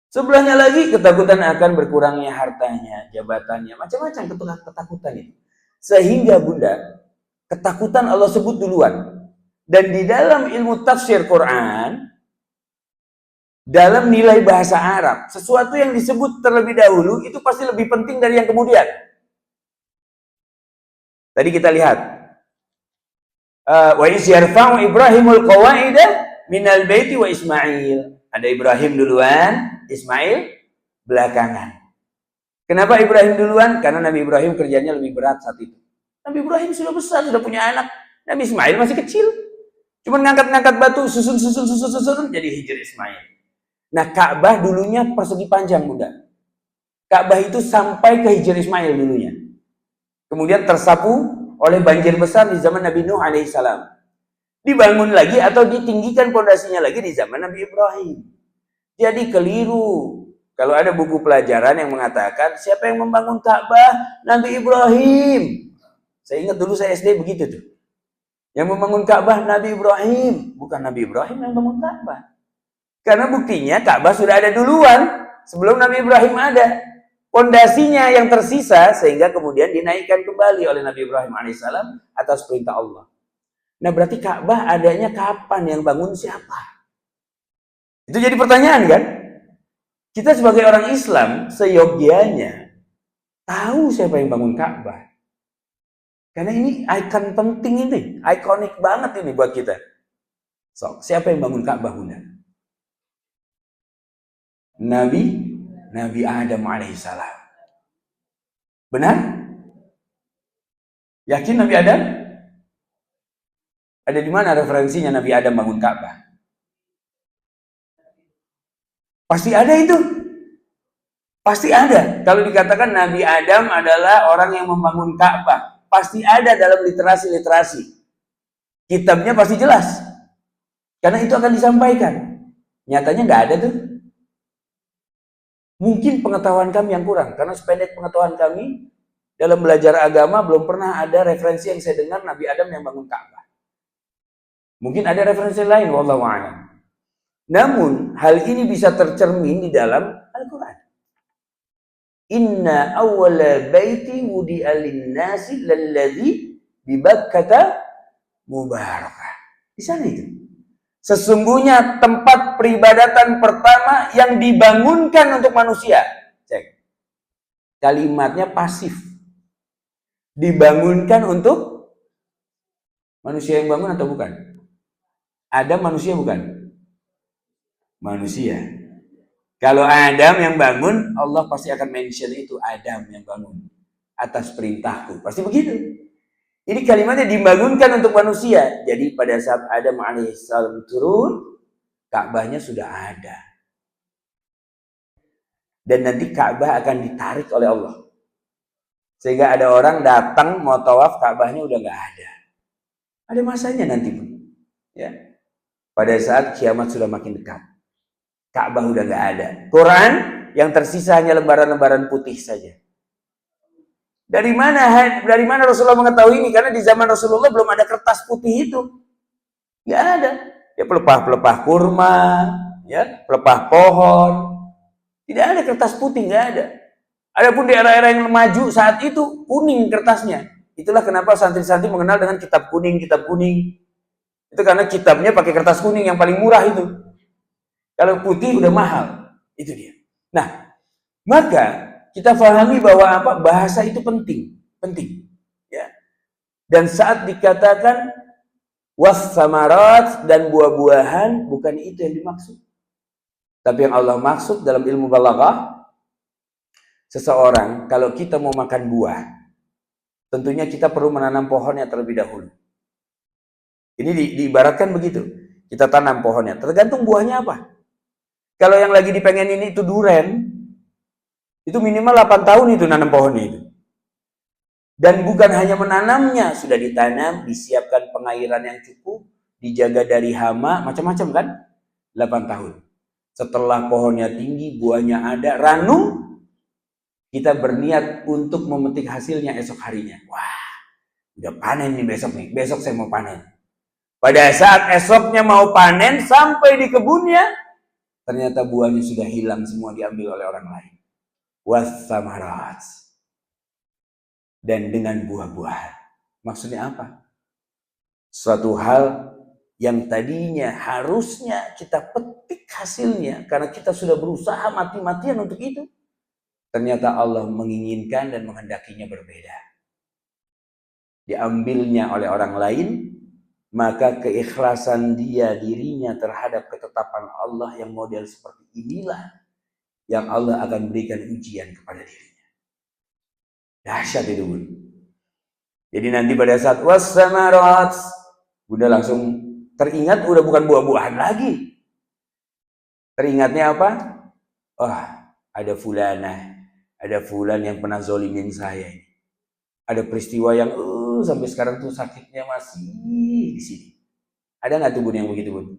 Sebelahnya lagi, ketakutan akan berkurangnya hartanya, jabatannya, macam-macam ketakutan itu. Sehingga Bunda, ketakutan Allah sebut duluan. Dan di dalam ilmu tafsir Quran, dalam nilai bahasa Arab, sesuatu yang disebut terlebih dahulu, itu pasti lebih penting dari yang kemudian. Tadi kita lihat, wa iz yarfa'u Ibrahimul qawaida minal baiti wa Ismail. Ada Ibrahim duluan, Ismail belakangan. Kenapa Ibrahim duluan? Karena Nabi Ibrahim kerjanya lebih berat saat itu. Nabi Ibrahim sudah besar, sudah punya anak. Nabi Ismail masih kecil. Cuma ngangkat-ngangkat batu, susun, jadi hijr Ismail. Nah, Ka'bah dulunya persegi panjang, Bunda. Ka'bah itu sampai ke hijr Ismail dulunya. Kemudian tersapu oleh banjir besar di zaman Nabi Nuh alaihissalam. Dibangun lagi atau ditinggikan pondasinya lagi di zaman Nabi Ibrahim. Jadi keliru. Kalau ada buku pelajaran yang mengatakan siapa yang membangun Ka'bah? Nabi Ibrahim. Saya ingat dulu saya SD begitu tuh. Yang membangun Ka'bah Nabi Ibrahim. Bukan Nabi Ibrahim yang membangun Ka'bah. Karena buktinya Ka'bah sudah ada duluan sebelum Nabi Ibrahim ada. Pondasinya yang tersisa sehingga kemudian dinaikkan kembali oleh Nabi Ibrahim alaihissalam atas perintah Allah. Nah, berarti Ka'bah adanya kapan, yang bangun siapa? Itu jadi pertanyaan kan? Kita sebagai orang Islam seyogianya tahu siapa yang bangun Ka'bah. Karena ini ikon penting ini, ikonik banget ini buat kita. So, siapa yang bangun Ka'bah, Bunda? Nabi Adam alaihissalam. Benar? Yakin Nabi Adam? Ada di mana referensinya Nabi Adam bangun Ka'bah? Pasti ada itu. Pasti ada. Kalau dikatakan Nabi Adam adalah orang yang membangun Ka'bah, pasti ada dalam literasi-literasi. Kitabnya pasti jelas. Karena itu akan disampaikan. Nyatanya nggak ada tuh. Mungkin pengetahuan kami yang kurang. Karena sependek pengetahuan kami, dalam belajar agama belum pernah ada referensi yang saya dengar Nabi Adam yang bangun Ka'bah. Mungkin ada referensi lain, wallahu a'lam. Namun, hal ini bisa tercermin di dalam Al-Quran. Inna awwala baiti wudi'a lin-nasi lalladzi bi Bakkata mubarakah. Di sana itu. Sesungguhnya tempat peribadatan pertama yang dibangunkan untuk manusia. Cek. Kalimatnya pasif. Dibangunkan untuk manusia yang bangun atau bukan? Adam manusia bukan? Manusia. Kalau Adam yang bangun, Allah pasti akan mention itu Adam yang bangun atas perintahku. Pasti begitu. Ini kalimatnya dibangunkan untuk manusia. Jadi pada saat Adam alaihissalam turun, Ka'bahnya sudah ada. Dan nanti Ka'bah akan ditarik oleh Allah. Sehingga ada orang datang mau tawaf, Ka'bahnya udah nggak ada. Ada masanya nanti pun. Ya. Pada saat kiamat sudah makin dekat. Ka'bah udah nggak ada. Quran yang tersisa hanya lembaran-lembaran putih saja. Dari mana Rasulullah mengetahui ini? Karena di zaman Rasulullah belum ada kertas putih itu. Nggak ada. Ya pelepah-pelepah kurma, ya pelepah pohon. Tidak ada kertas putih, nggak ada. Adapun di era-era yang maju saat itu kuning kertasnya. Itulah kenapa santri-santri mengenal dengan kitab kuning, kitab kuning. Itu karena kitabnya pakai kertas kuning yang paling murah itu. Kalau putih udah mahal. Itu dia. Nah, Maka kita pahami bahwa apa? Bahasa itu penting, penting. Ya. Dan saat dikatakan was-samarat dan buah-buahan, bukan itu yang dimaksud. Tapi yang Allah maksud dalam ilmu balaghah, seseorang kalau kita mau makan buah, tentunya kita perlu menanam pohonnya terlebih dahulu. Ini diibaratkan begitu. Kita tanam pohonnya, tergantung buahnya apa. Kalau yang lagi dipengenin itu duren, itu minimal 8 tahun itu nanam pohonnya itu. Dan bukan hanya menanamnya, sudah ditanam, disiapkan pengairan yang cukup, dijaga dari hama, macam-macam kan? 8 tahun. Setelah pohonnya tinggi, buahnya ada, ranum, kita berniat untuk memetik hasilnya esok harinya. Wah, udah panen nih besok nih. Besok saya mau panen. Pada saat esoknya mau panen, sampai di kebunnya, ternyata buahnya sudah hilang semua, diambil oleh orang lain. Was-samarat. Dan dengan buah-buahan. Maksudnya apa? Suatu hal yang tadinya harusnya kita petik hasilnya, karena kita sudah berusaha mati-matian untuk itu. Ternyata Allah menginginkan dan menghendakinya berbeda. Diambilnya oleh orang lain, maka keikhlasan dirinya terhadap ketetapan Allah yang model seperti inilah yang Allah akan berikan ujian kepada dirinya. Dahsyat itu, Bun. Jadi nanti pada saat was-samarat, Bunda langsung teringat, udah bukan buah-buahan lagi. Teringatnya apa? Oh, ada fulan yang pernah zolimin saya ini. Ada peristiwa yang sampai sekarang tuh sakitnya masih di sini. Ada nggak tuh, Bun, yang begitu, Bun?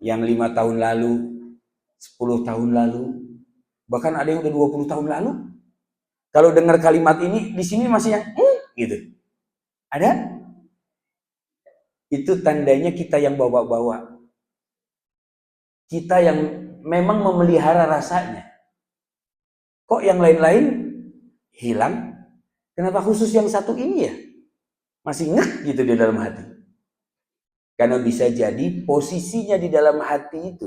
Yang 5 tahun lalu, 10 tahun lalu, bahkan ada yang udah 20 tahun lalu. Kalau dengar kalimat ini, di sini masih yang gitu. Ada? Itu tandanya kita yang bawa-bawa. Kita yang memang memelihara rasanya. Kok yang lain-lain hilang? Kenapa khusus yang satu ini ya? Masih ngek gitu di dalam hati. Karena bisa jadi posisinya di dalam hati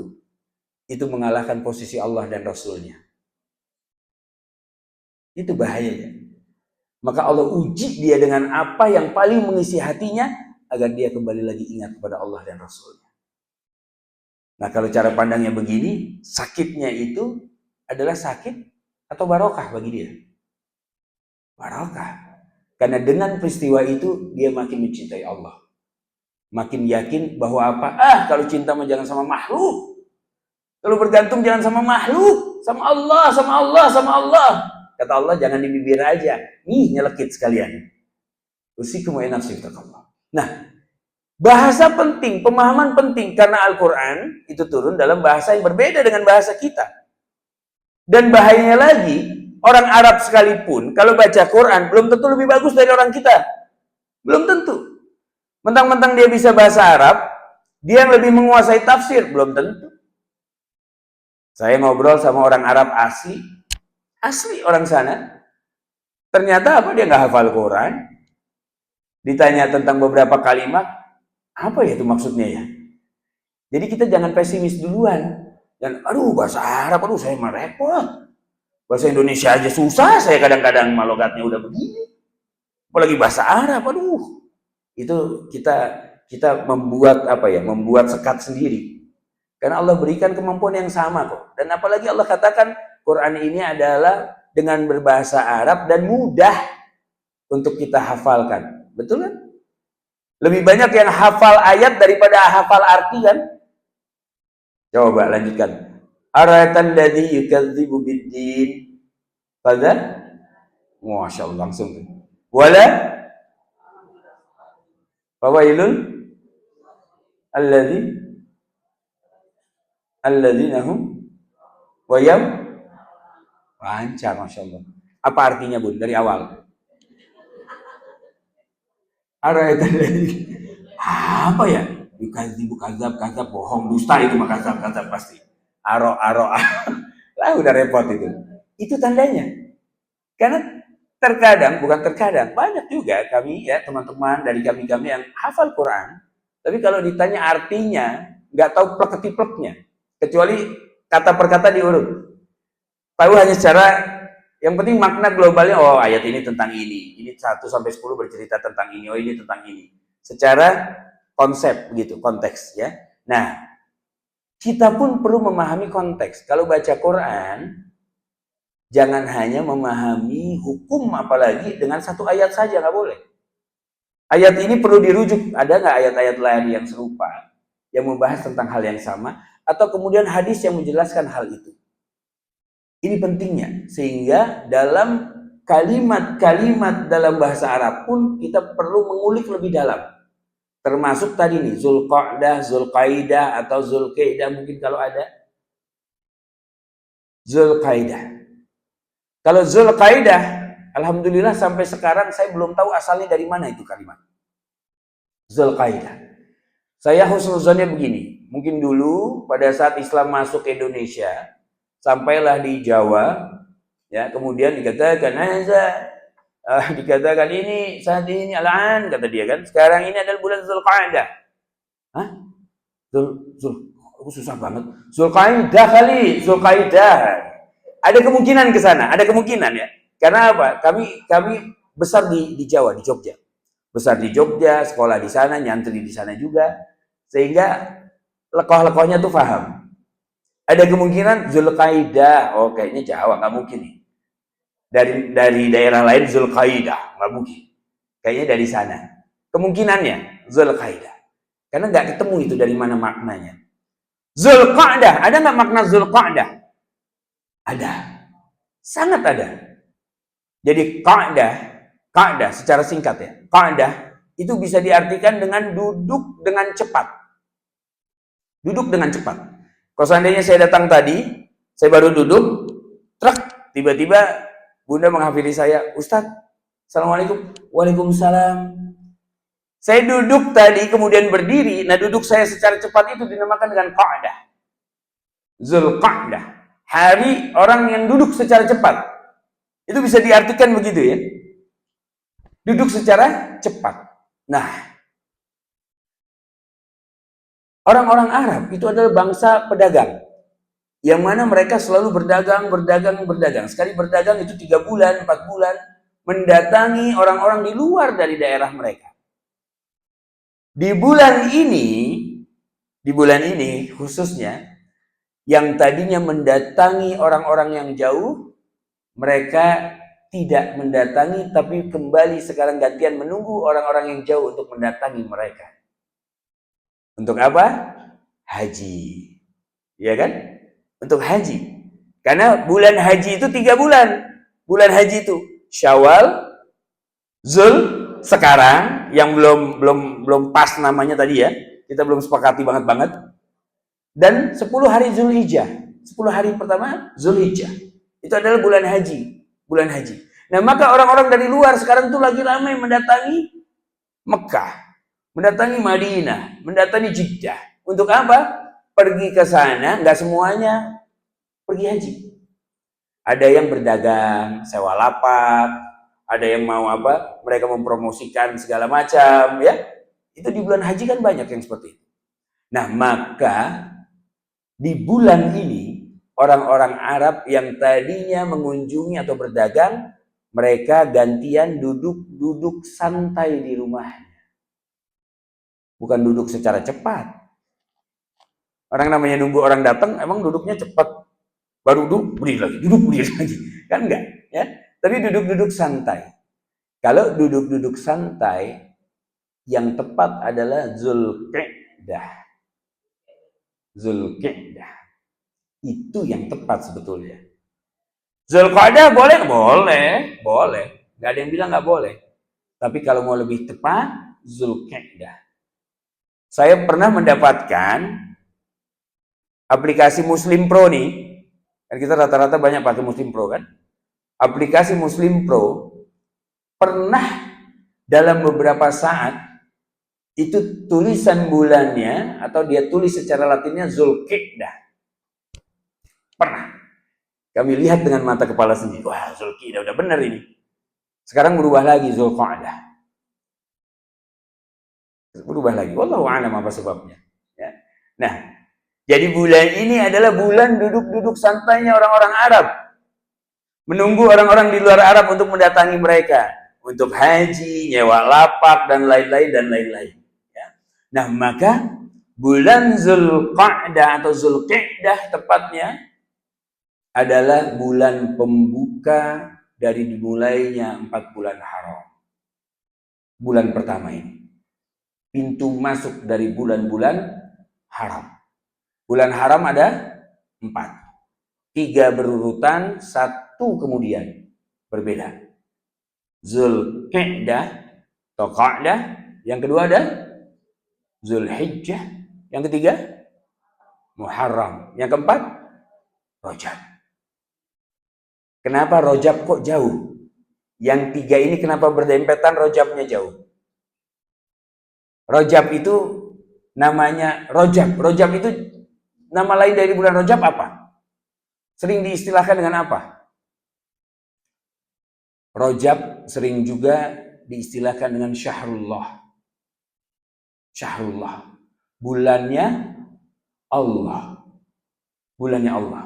itu mengalahkan posisi Allah dan Rasulnya. Itu bahayanya. Maka Allah uji dia dengan apa yang paling mengisi hatinya, agar dia kembali lagi ingat kepada Allah dan Rasulnya. Nah, kalau cara pandangnya begini, sakitnya itu adalah sakit atau barokah bagi dia? Barokah. Karena dengan peristiwa itu, dia makin mencintai Allah. Makin yakin bahwa apa? Kalau cinta mah jangan sama makhluk. Kalau bergantung jangan sama makhluk. Sama Allah, sama Allah, sama Allah. Kata Allah, jangan di bibir aja. Nih, nyelekit sekalian. Usikum wa nafsi taqallah. Nah, bahasa penting, pemahaman penting. Karena Al-Quran itu turun dalam bahasa yang berbeda dengan bahasa kita. Dan bahayanya lagi, orang Arab sekalipun, kalau baca Quran, belum tentu lebih bagus dari orang kita. Belum tentu. Mentang-mentang dia bisa bahasa Arab, dia yang lebih menguasai tafsir. Belum tentu. Saya ngobrol sama orang Arab asli orang sana. Ternyata apa, dia nggak hafal Quran. Ditanya tentang beberapa kalimat, apa ya itu maksudnya ya? Jadi kita jangan pesimis duluan. Dan bahasa Arab, saya mah repot. Bahasa Indonesia aja susah, saya kadang-kadang logatnya udah begini. Apalagi bahasa Arab, itu kita membuat sekat sendiri. Karena Allah berikan kemampuan yang sama kok. Dan apalagi Allah katakan Quran ini adalah dengan berbahasa Arab dan mudah untuk kita hafalkan. Betul kan? Lebih banyak yang hafal ayat daripada hafal arti kan? Coba lanjutkan. Aratan ladzi yukadzibu biddin. Pada Masya Allah langsung. Wala fawailun alladzina hum wayam. Lancar, Masya Allah. Apa artinya, Bun, dari awal? Aratan ladzi. Apa ya? Yukadzibu, kadzab, bohong, dusta, itu mah kadzab pasti. Aro. Lah udah repot itu. Itu tandanya. Karena bukan terkadang, banyak juga kami ya, teman-teman dari kami yang hafal Quran, tapi kalau ditanya artinya, nggak tahu plek-ketipleknya, kecuali kata per kata diurut. tahu hanya secara, yang penting makna globalnya, oh ayat ini tentang ini 1 sampai 10 bercerita tentang ini, oh ini tentang ini. Secara konsep begitu, konteks ya. Nah, kita pun perlu memahami konteks. Kalau baca Quran, jangan hanya memahami hukum apalagi dengan satu ayat saja, nggak boleh. Ayat ini perlu dirujuk, ada nggak ayat-ayat lain yang serupa, yang membahas tentang hal yang sama, atau kemudian hadis yang menjelaskan hal itu. Ini pentingnya, sehingga dalam kalimat-kalimat dalam bahasa Arab pun kita perlu mengulik lebih dalam. Termasuk tadi nih, Zulqa'dah, Zulqaidah, atau Zulqaidah mungkin kalau ada. Zulqaidah. Kalau Zulqaidah, alhamdulillah sampai sekarang saya belum tahu asalnya dari mana itu kalimat. Zulqaidah. Saya husnuzonnya begini, mungkin dulu pada saat Islam masuk ke Indonesia, sampailah di Jawa, ya kemudian dikatakan dikatakan ini saat ini al-an, kata dia kan, sekarang ini adalah bulan Zulqa'dah. Hah? Susah banget. Zulqa'dah kali, Zulqa'dah. Ada kemungkinan ke sana, ada kemungkinan ya. Karena apa? Kami besar di Jawa, di Jogja. Besar di Jogja, sekolah di sana, nyantri di sana juga. Sehingga lekoh-lekohnya tuh paham. Ada kemungkinan Zulqaidah, oh kayaknya Jawa, nggak mungkin nih. Dari daerah lain Zulqaidah, nggak mungkin. Kayaknya dari sana. Kemungkinannya Zulqaidah. Karena nggak ketemu itu dari mana maknanya. Zulqa'dah, ada nggak makna Zulqa'dah? Ada. Sangat ada. Jadi Qa'dah secara singkat ya. Qa'dah itu bisa diartikan dengan duduk dengan cepat. Duduk dengan cepat. Kalau seandainya saya datang tadi, saya baru duduk, truk, tiba-tiba Bunda menghafiri saya, Ustadz, Assalamualaikum, Waalaikumsalam. Saya duduk tadi, kemudian berdiri, nah duduk saya secara cepat itu dinamakan dengan Qa'dah. Zulqa'dah. Hari orang yang duduk secara cepat. Itu bisa diartikan begitu ya. Duduk secara cepat. Nah, orang-orang Arab itu adalah bangsa pedagang. Yang mana mereka selalu berdagang. Sekali berdagang itu 3 bulan, 4 bulan. Mendatangi orang-orang di luar dari daerah mereka. Di bulan ini khususnya, yang tadinya mendatangi orang-orang yang jauh, mereka tidak mendatangi, tapi kembali sekarang gantian menunggu orang-orang yang jauh untuk mendatangi mereka. Untuk apa? Haji. Ya kan? Untuk haji. Karena bulan haji itu 3 bulan. Bulan haji itu Syawal, Zul, sekarang yang belum pas namanya tadi ya. Kita belum sepakati banget. Dan 10 hari Zulhijjah. 10 hari pertama Zulhijjah. Itu adalah bulan haji. Bulan haji. Nah, maka orang-orang dari luar sekarang tuh lagi ramai mendatangi Mekah, mendatangi Madinah, mendatangi Jeddah. Untuk apa? Pergi ke sana, nggak semuanya pergi haji. Ada yang berdagang, sewa lapak, ada yang mau apa? Mereka mempromosikan segala macam, ya. Itu di bulan haji kan banyak yang seperti itu. Nah, maka di bulan ini orang-orang Arab yang tadinya mengunjungi atau berdagang, mereka gantian duduk santai di rumahnya. Bukan duduk secara cepat. Orang namanya nunggu orang datang, emang duduknya cepat. Baru duduk, berdiri lagi. Kan enggak, ya. Tapi duduk santai. Kalau duduk santai, yang tepat adalah Zulqa'dah. Zulqa'dah. Itu yang tepat sebetulnya. Zulqa'dah boleh. Nggak ada yang bilang nggak boleh. Tapi kalau mau lebih tepat, Zulqa'dah. Saya pernah mendapatkan aplikasi Muslim Pro nih. Kan kita rata-rata banyak pakai Muslim Pro kan. Aplikasi Muslim Pro pernah dalam beberapa saat itu tulisan bulannya atau dia tulis secara latinnya Zulqa'dah. Pernah. Kami lihat dengan mata kepala sendiri. Wah, Zulqa'dah udah benar ini. Sekarang berubah lagi Zulqa'dah. Berubah lagi. Wallahu a'lam apa sebabnya. Ya. Nah, jadi bulan ini adalah bulan duduk-duduk santainya orang-orang Arab. Menunggu orang-orang di luar Arab untuk mendatangi mereka. Untuk haji, nyewa lapak, dan lain-lain, dan lain-lain. Ya. Nah, maka bulan Zulqa'dah atau Zulqi'dah tepatnya adalah bulan pembuka dari dimulainya 4 bulan haram. Bulan pertama ini. Pintu masuk dari bulan-bulan haram. Bulan haram ada 4. 3 berurutan, 1 kemudian berbeda. Zulqa'dah, Qa'dah, yang kedua ada Zulhijjah, yang ketiga Muharram, yang keempat Rajab. Kenapa Rajab kok jauh? Yang 3 ini kenapa berdempetan, Rajabnya jauh? Rajab itu namanya Rajab. Rajab itu nama lain dari bulan Rajab apa? Sering diistilahkan dengan apa? Rajab sering juga diistilahkan dengan Syahrullah. Syahrullah. Bulannya Allah. Bulannya Allah.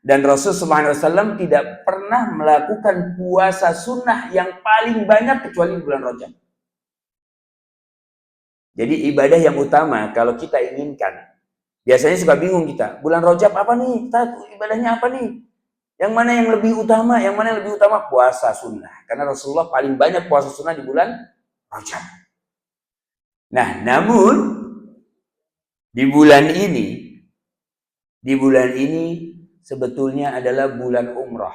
Dan Rasulullah SAW tidak pernah melakukan puasa sunnah yang paling banyak kecuali bulan Rajab. Jadi ibadah yang utama kalau kita inginkan, biasanya suka bingung kita, bulan Rajab apa nih? Ibadahnya apa nih? Yang mana yang lebih utama? Yang mana yang lebih utama? Puasa sunnah. Karena Rasulullah paling banyak puasa sunnah di bulan Rajab. Nah, namun di bulan ini sebetulnya adalah bulan umrah.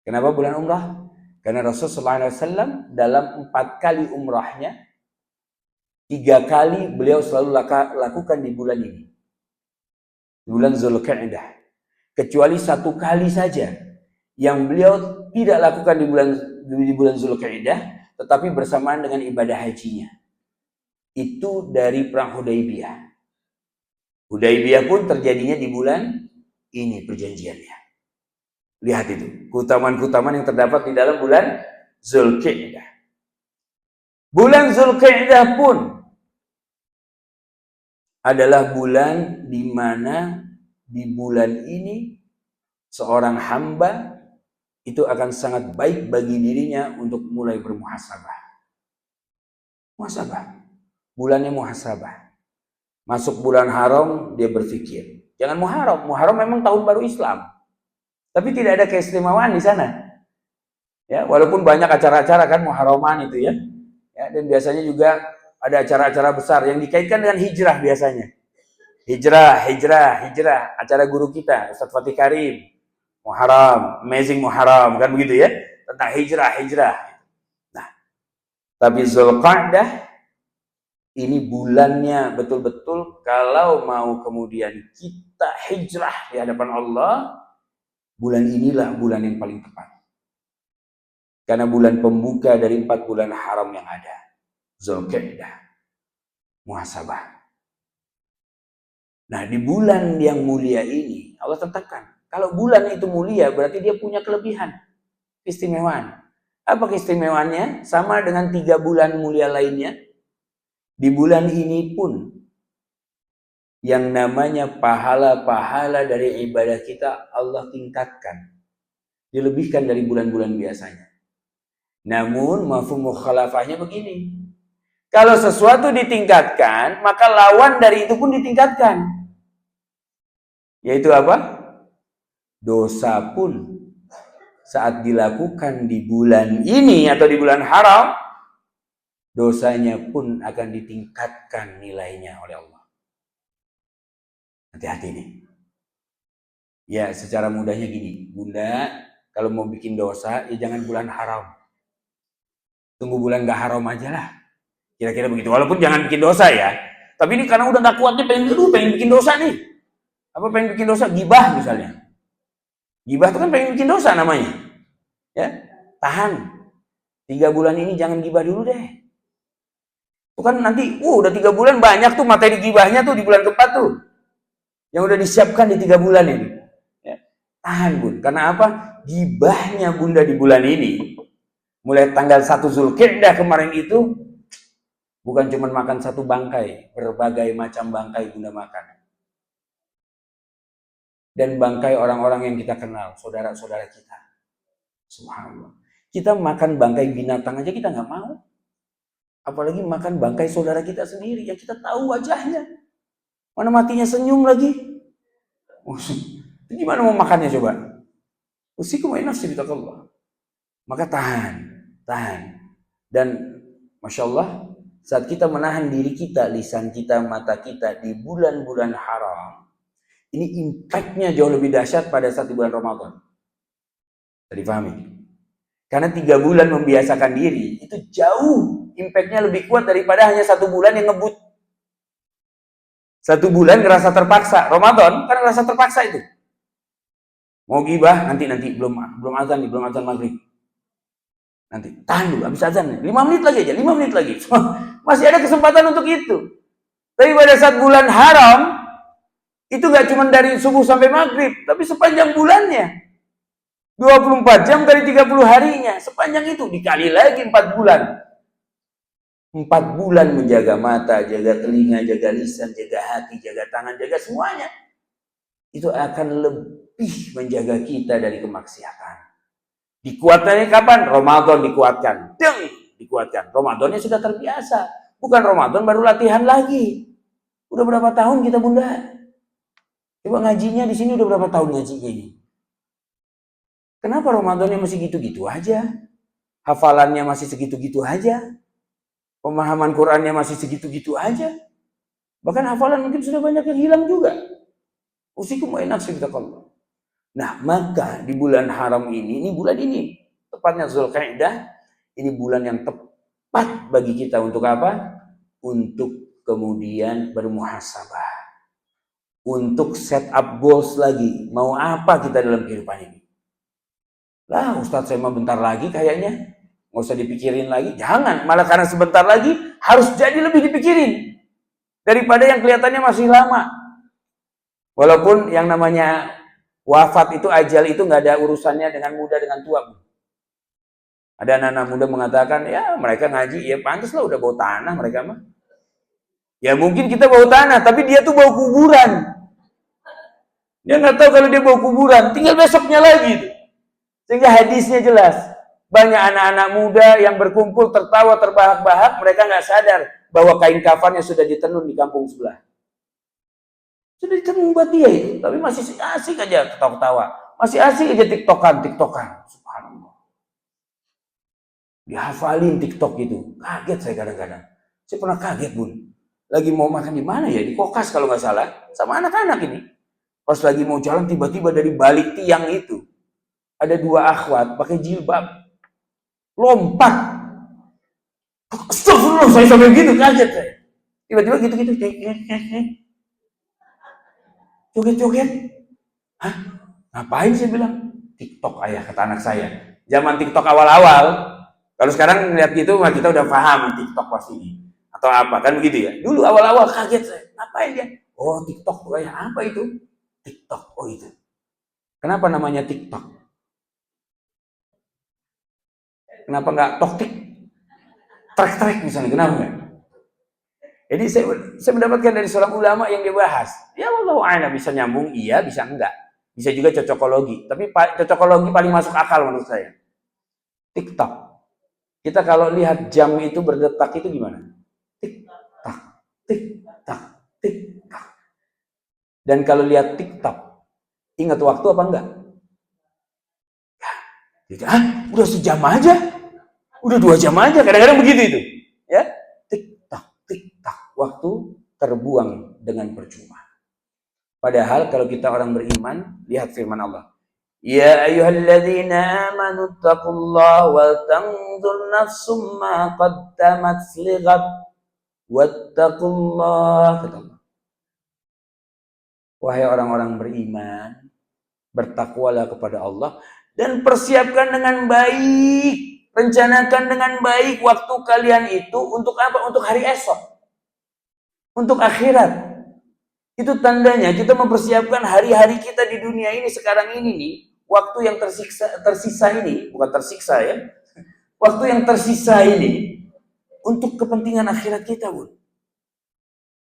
Kenapa bulan umrah? Karena Rasulullah SAW dalam 4 kali umrahnya, 3 kali beliau selalu lakukan di bulan ini. Bulan Zulqa'dah. Kecuali 1 kali saja yang beliau tidak lakukan di bulan Zulqa'dah, tetapi bersamaan dengan ibadah hajinya. Itu dari perang Hudaybiyah. Hudaybiyah pun terjadinya di bulan ini perjanjiannya. Lihat itu, keutamaan-keutamaan yang terdapat di dalam bulan Zulqa'dah. Bulan Zulqa'dah pun adalah bulan di mana di bulan ini seorang hamba itu akan sangat baik bagi dirinya untuk mulai bermuhasabah. Muhasabah. Bulannya muhasabah. Masuk bulan haram dia berpikir. Jangan Muharram. Muharram memang tahun baru Islam. Tapi tidak ada keistimewaan di sana. Ya, walaupun banyak acara-acara kan Muharraman itu ya. Ya, dan biasanya juga ada acara-acara besar yang dikaitkan dengan hijrah biasanya. Hijrah. Acara guru kita, Ustaz Fatih Karim. Muharram, Amazing Muharram, kan begitu ya. Tentang hijrah. Nah, tapi Zulqa'dah ini bulannya betul-betul kalau mau kemudian kita hijrah di hadapan Allah, bulan inilah bulan yang paling tepat. Karena bulan pembuka dari 4 bulan haram yang ada. Zulqa'dah. Muhasabah. Nah, di bulan yang mulia ini, Allah tetapkan. Kalau bulan itu mulia, berarti dia punya kelebihan. Keistimewaan. Apa keistimewaannya? Sama dengan 3 bulan mulia lainnya. Di bulan ini pun, yang namanya pahala-pahala dari ibadah kita, Allah tingkatkan. Dilebihkan dari bulan-bulan biasanya. Namun, mafhum mukhalafahnya begini. Kalau sesuatu ditingkatkan, maka lawan dari itu pun ditingkatkan. Yaitu apa? Dosa pun saat dilakukan di bulan ini atau di bulan haram, dosanya pun akan ditingkatkan nilainya oleh Allah. Hati-hati nih. Ya, secara mudahnya gini. Bunda, kalau mau bikin dosa, ya jangan bulan haram. Tunggu bulan gak haram aja lah. Kira-kira begitu. Walaupun jangan bikin dosa ya. Tapi ini karena udah gak kuatnya pengen bikin dosa nih. Apa pengen bikin dosa? Gibah misalnya. Gibah itu kan pengen bikin dosa namanya. Ya, tahan. 3 bulan ini jangan gibah dulu deh. Itu kan nanti, udah 3 bulan banyak tuh materi gibahnya tuh di bulan keempat tuh. Yang udah disiapkan di 3 bulan ini. Ya, tahan bun. Karena apa? Gibahnya bunda di bulan ini. Mulai tanggal 1 Zulqa'dah kemarin itu, bukan cuma makan 1 bangkai. Berbagai macam bangkai bunda makan. dan bangkai orang-orang yang kita kenal, saudara-saudara kita. Subhanallah. Kita makan bangkai binatang aja kita nggak mau. Apalagi makan bangkai saudara kita sendiri yang kita tahu wajahnya. Mana matinya senyum lagi. Gimana mau makannya coba? Usikum nafsi bitaqallah. Maka tahan. Dan Masya Allah, saat kita menahan diri kita, lisan kita, mata kita di bulan-bulan haram, ini impactnya jauh lebih dahsyat pada saat di bulan Ramadan. Tadi pahami? Karena 3 bulan membiasakan diri, itu jauh impactnya lebih kuat daripada hanya 1 bulan yang ngebut. 1 bulan ngerasa terpaksa. Ramadan kan ngerasa terpaksa itu. Mau gibah, nanti belum azan maghrib. Nanti tahan dulu, habis azan 5 menit lagi aja, 5 menit lagi. Masih ada kesempatan untuk itu. Tapi pada saat bulan haram, itu gak cuma dari subuh sampai maghrib, tapi sepanjang bulannya. 24 jam dari 30 harinya, sepanjang itu dikali lagi 4 bulan. 4 bulan menjaga mata, jaga telinga, jaga lisan, jaga hati, jaga tangan, jaga semuanya. Itu akan lebih menjaga kita dari kemaksiatan. Dikuatkannya kapan? Ramadan dikuatkan. Dikuatkan. Ramadannya sudah terbiasa. Bukan Ramadan baru latihan lagi. Udah berapa tahun kita bunda? Coba ngajinya di sini udah berapa tahun ngajinya ini? Kenapa Ramadannya masih gitu-gitu aja? Hafalannya masih segitu-gitu aja? Pemahaman Qurannya masih segitu-gitu aja? Bahkan hafalan mungkin sudah banyak yang hilang juga. Usikum wa nafsi bitaqallah. Nah, maka di bulan haram ini bulan ini, tepatnya Zulqa'dah, ini bulan yang tepat bagi kita untuk apa? Untuk kemudian bermuhasabah. Untuk set up goals lagi. Mau apa kita dalam kehidupan ini? Lah, Ustadz saya mau bentar lagi kayaknya. Nggak usah dipikirin lagi. Jangan, malah karena sebentar lagi harus jadi lebih dipikirin. Daripada yang kelihatannya masih lama. Walaupun yang namanya wafat itu, ajal itu nggak ada urusannya dengan muda dengan tua. Ada anak-anak muda mengatakan, ya mereka ngaji, ya pantas lah udah bau tanah mereka mah. Ya mungkin kita bau tanah, tapi dia tuh bau kuburan. Dia nggak tahu kalau dia bau kuburan, tinggal besoknya lagi. Sehingga hadisnya jelas. Banyak anak-anak muda yang berkumpul tertawa terbahak-bahak, mereka nggak sadar bahwa kain kafannya sudah ditenun di kampung sebelah. Sudah ditenun buat dia itu, tapi masih asik aja ketawa-ketawa, masih asik aja tiktokan. Subhanallah. Dihafalin TikTok itu, kaget saya kadang-kadang. Saya pernah kaget bun, lagi mau makan di mana ya, di Kokas kalau nggak salah, sama anak-anak ini. Pas lagi mau jalan, tiba-tiba dari balik tiang itu ada 2 akhwat pakai jilbab, lompat. Astagfirullah, saya sampai gitu kaget saya. Tiba-tiba gitu-gitu. Joget-joget. Hah? Ngapain saya bilang? TikTok ayah, kata anak saya. Zaman TikTok awal-awal. Kalau sekarang lihat gitu, kita udah paham TikTok pasti ini. Atau apa, kan begitu ya. Dulu awal-awal kaget saya. Ngapain dia? Oh TikTok tuh ayah, apa itu? TikTok, oh itu. Kenapa namanya TikTok? Kenapa nggak toktik? Trek-trek misalnya, kenapa nggak? Jadi saya mendapatkan dari seorang ulama yang dibahas. Ya Allah, a'lam, bisa nyambung, iya, bisa enggak. Bisa juga cocokologi. Tapi cocokologi paling masuk akal menurut saya. TikTok. Kita kalau lihat jam itu berdetak itu gimana? Tik-tak, tik-tak, tik-tak. Dan kalau lihat TikTok, ingat waktu apa enggak? Ya, udah sejam aja. Udah 2 jam aja. Kadang-kadang begitu itu. Ya, tik-tak, waktu terbuang dengan percuma. Padahal kalau kita orang beriman, lihat firman Allah. Ya ayyuhalladzina amanu taqullaha wal tanzur nafsum ma qaddamat lighad wattaqullaha, kata Allah. Wahai orang-orang beriman, bertakwalah kepada Allah dan persiapkan dengan baik, rencanakan dengan baik waktu kalian itu untuk apa? Untuk hari esok, untuk akhirat. Itu tandanya kita mempersiapkan hari-hari kita di dunia ini sekarang ini nih, waktu yang tersisa ini, bukan tersiksa ya, waktu yang tersisa ini untuk kepentingan akhirat kita, Bun.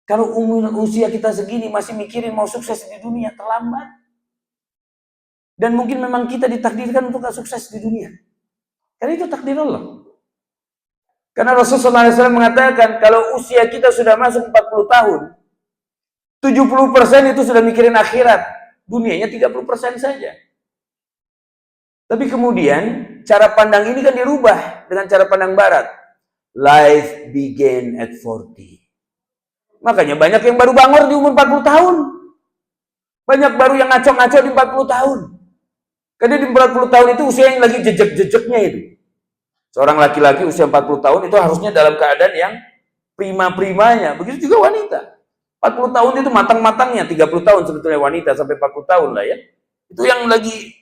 Kalau usia kita segini masih mikirin mau sukses di dunia, terlambat. Dan mungkin memang kita ditakdirkan untuk sukses di dunia. Karena itu takdir Allah. Karena Rasulullah SAW mengatakan, kalau usia kita sudah masuk 40 tahun, 70% itu sudah mikirin akhirat. Dunianya 30% saja. Tapi kemudian, cara pandang ini kan dirubah dengan cara pandang barat. Life began at 40. Makanya banyak yang baru bangor di umur 40 tahun. Banyak baru yang ngaco-ngaco di 40 tahun. Karena di 40 tahun itu usia yang lagi jejek-jejeknya itu. Seorang laki-laki usia 40 tahun itu harusnya dalam keadaan yang prima-primanya. Begitu juga wanita. 40 tahun itu matang-matangnya. 30 tahun sebetulnya wanita sampai 40 tahun lah ya. Itu yang lagi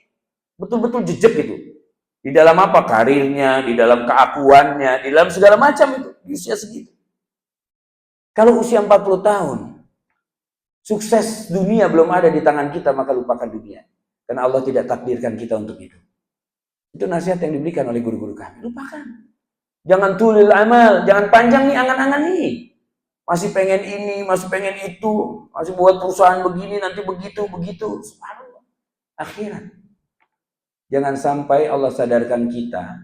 betul-betul jejek itu. Di dalam apa? Karirnya, di dalam keakuannya, di dalam segala macam itu. Di usia segitu. Kalau usia 40 tahun, sukses dunia belum ada di tangan kita, maka lupakan dunia. Karena Allah tidak takdirkan kita untuk itu. Itu nasihat yang diberikan oleh guru-guru kami. Lupakan. Jangan tulil amal, jangan panjang nih angan-angan nih. Masih pengen ini, masih pengen itu, masih buat perusahaan begini, nanti begitu. Subhanallah. Akhirat. Jangan sampai Allah sadarkan kita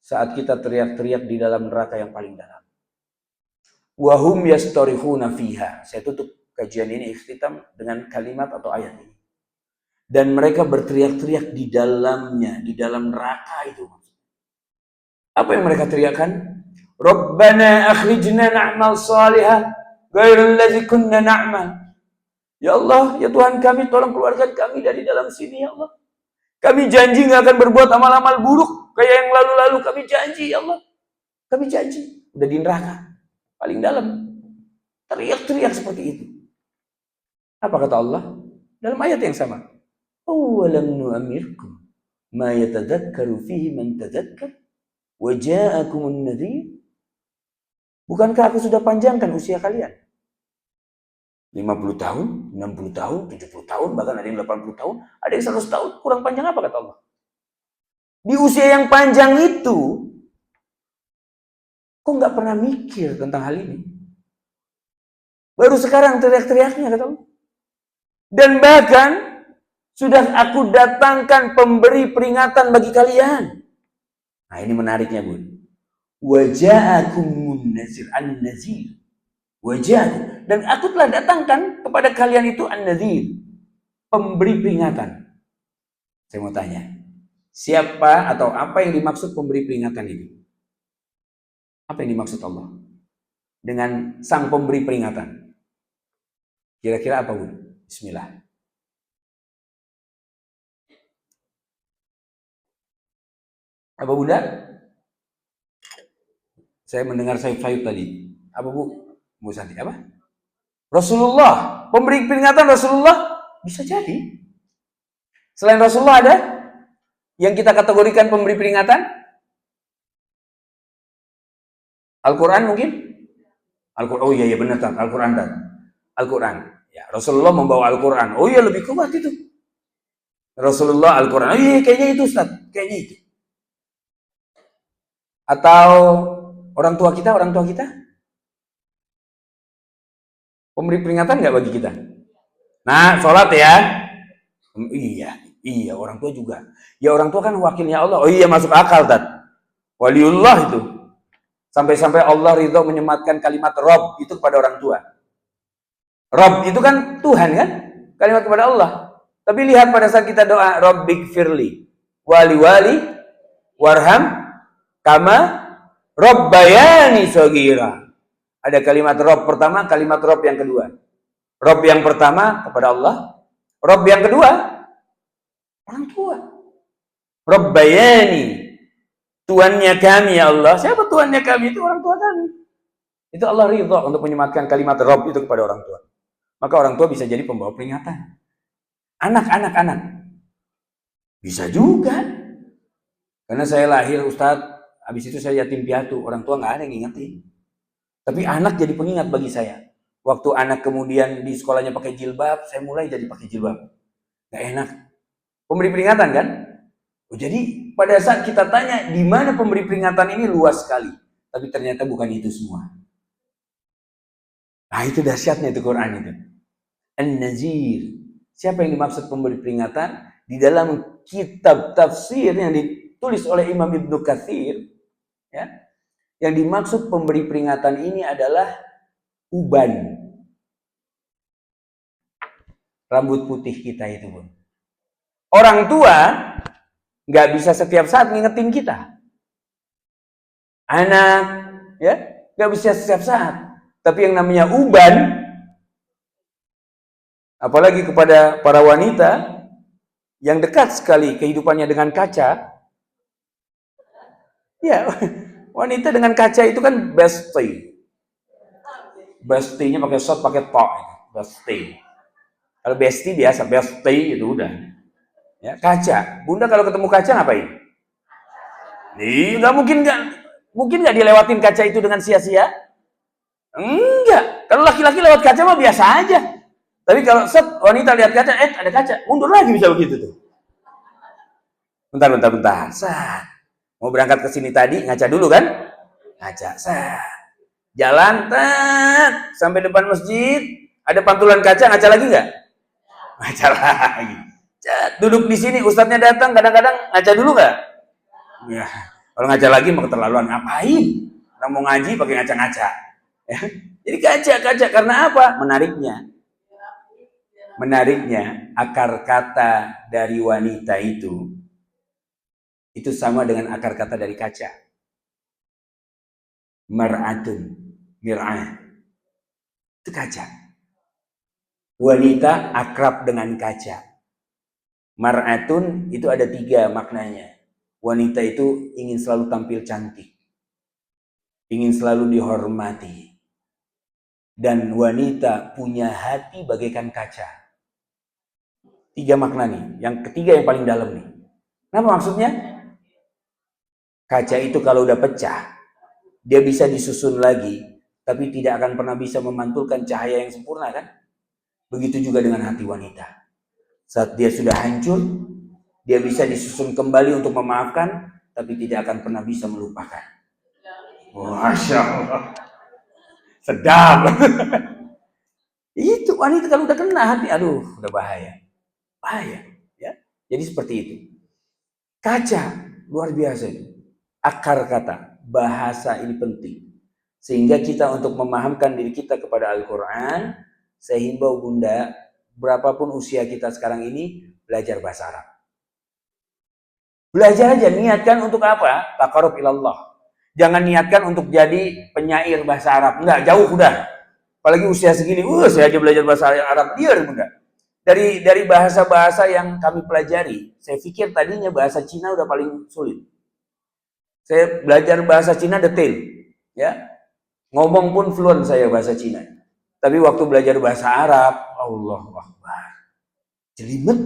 saat kita teriak-teriak di dalam neraka yang paling dalam. Wahum yastarihuna fiha. Saya tutup kajian ini ikhtitam dengan kalimat atau ayat ini. Dan mereka berteriak-teriak di dalamnya, di dalam neraka itu. Apa yang mereka teriakkan? Rabbana akhrijna na'mal salihah ghairal ladzi kunna na'mal. Ya Allah, ya Tuhan kami, tolong keluarkan kami dari dalam sini ya Allah. Kami janji nggak akan berbuat amal-amal buruk kayak yang lalu-lalu. Kami janji ya Allah. Kami janji. Udah di neraka paling dalam. Teriak-teriak seperti itu. Apa kata Allah? Dalam ayat yang sama. Awalam nu'amirkum ma yatadzakkaru fihi man tadzakkar wa ja'akumun nadhir. Bukankah aku sudah panjangkan usia kalian? 50 tahun, 60 tahun, 70 tahun, bahkan ada yang 80 tahun, ada yang 100 tahun. Kurang panjang apa kata Allah? Di usia yang panjang itu, kok nggak pernah mikir tentang hal ini? Baru sekarang teriak-teriaknya kata Allah. Dan bahkan sudah aku datangkan pemberi peringatan bagi kalian. Nah ini menariknya Bun. Waja'akumun nazir an-nazir. Waja'akum. Dan aku telah datangkan kepada kalian itu an-nazir. Pemberi peringatan. Saya mau tanya. Siapa atau apa yang dimaksud pemberi peringatan itu? Apa yang dimaksud Allah? Dengan sang pemberi peringatan. Kira-kira apa Bun? Bismillah. Apa Bunda? Saya mendengar sayup-sayup tadi. Apa Bu? Bu Santi, apa? Rasulullah. Pemberi peringatan Rasulullah? Bisa jadi. Selain Rasulullah ada? Yang kita kategorikan pemberi peringatan? Al-Quran mungkin? Al-Quran. Oh iya benar kan. Al-Quran kan. Al-Quran. Ya, Rasulullah membawa Al-Quran. Oh iya lebih kuat itu. Rasulullah Al-Quran. Oh iya kayaknya itu Ustaz. Kayaknya itu. Atau orang tua kita? Pemberi peringatan nggak bagi kita? Nah, sholat ya. Iya, orang tua juga. Ya orang tua kan wakilnya Allah. Oh iya masuk akal Tat. Waliullah itu. Sampai-sampai Allah ridho menyematkan kalimat Rob itu kepada orang tua. Rob itu kan Tuhan kan? Kalimat kepada Allah. Tapi lihat pada saat kita doa Rabbik firli wali warham kama Rabbayani shaghira. Ada kalimat Rob pertama, kalimat Rob yang kedua. Rob yang pertama kepada Allah. Rob yang kedua orang tua. Rabbayani. Tuannya kami ya Allah. Siapa tuannya kami? Itu orang tua kami. Itu Allah ridha untuk menyematkan kalimat Rob itu kepada orang tua. Maka orang tua bisa jadi pembawa peringatan. Anak. Bisa juga. Karena saya lahir Ustadz, habis itu saya yatim piatu. Orang tua nggak ada yang ngingetin. Tapi anak jadi pengingat bagi saya. Waktu anak kemudian di sekolahnya pakai jilbab, saya mulai jadi pakai jilbab. Nggak enak. Pemberi peringatan kan? Oh, jadi pada saat kita tanya di mana pemberi peringatan ini luas sekali. Tapi ternyata bukan itu semua. Nah itu dahsyatnya itu Quran itu. An-Nazir. Siapa yang dimaksud pemberi peringatan? Di dalam kitab tafsir yang ditulis oleh Imam Ibnu Katsir, ya, yang dimaksud pemberi peringatan ini adalah uban. Rambut putih kita itu, Bun. Orang tua nggak bisa setiap saat ngingetin kita. Anak, ya, nggak bisa setiap saat. Tapi yang namanya uban, apalagi kepada para wanita yang dekat sekali kehidupannya dengan kaca, ya, wanita dengan kaca itu kan bestie. Bestie-nya pakai shot, pakai tok, bestie. Kalau bestie biasa, bestie itu udah. Ya, kaca. Bunda kalau ketemu kaca ngapain? Nih, mungkin nggak dilewatin kaca itu dengan sia-sia? Enggak. Kalau laki-laki lewat kaca mah biasa aja. Tapi kalau wanita lihat kaca, ada kaca, mundur lagi bisa begitu tuh. Bentar. Mau berangkat ke sini tadi, ngaca dulu kan? Ngaca. Jalan, sampai depan masjid, ada pantulan kaca, ngaca lagi nggak? Ngaca lagi. Duduk di sini, ustadznya datang, kadang-kadang ngaca dulu nggak? Ya, kalau ngaca lagi mau keterlaluan, ngapain? Orang mau ngaji pakai ngaca-ngaca. Ya. Jadi kaca, karena apa? Menariknya, akar kata dari wanita itu sama dengan akar kata dari kaca. Mar'atun, mir'ah. Itu kaca. Wanita akrab dengan kaca. Mar'atun itu ada 3 maknanya. Wanita itu ingin selalu tampil cantik. Ingin selalu dihormati. Dan wanita punya hati bagaikan kaca. 3 makna nih. Yang ketiga yang paling dalam nih. Kenapa maksudnya? Kaca itu kalau udah pecah, dia bisa disusun lagi, tapi tidak akan pernah bisa memantulkan cahaya yang sempurna kan? Begitu juga dengan hati wanita. Saat dia sudah hancur, dia bisa disusun kembali untuk memaafkan, tapi tidak akan pernah bisa melupakan. Masya Allah. Sedap. Itu wanita kalau udah kena hati, aduh, udah bahaya. Ya. Jadi seperti itu. Kaca, luar biasa itu. Akar kata, bahasa ini penting. Sehingga kita untuk memahamkan diri kita kepada Al-Quran, saya himbau Bunda, berapapun usia kita sekarang ini, belajar bahasa Arab. Belajar aja, niatkan untuk apa? Taqarrub ilallah. Jangan niatkan untuk jadi penyair bahasa Arab. Enggak, jauh udah. Apalagi usia segini, saya aja belajar bahasa Arab, biar Bunda. Dari bahasa-bahasa yang kami pelajari, saya pikir tadinya bahasa Cina udah paling sulit. Saya belajar bahasa Cina detail, ya. Ngomong pun fluent saya bahasa Cina. Tapi waktu belajar bahasa Arab, Allahu Akbar, jelimet.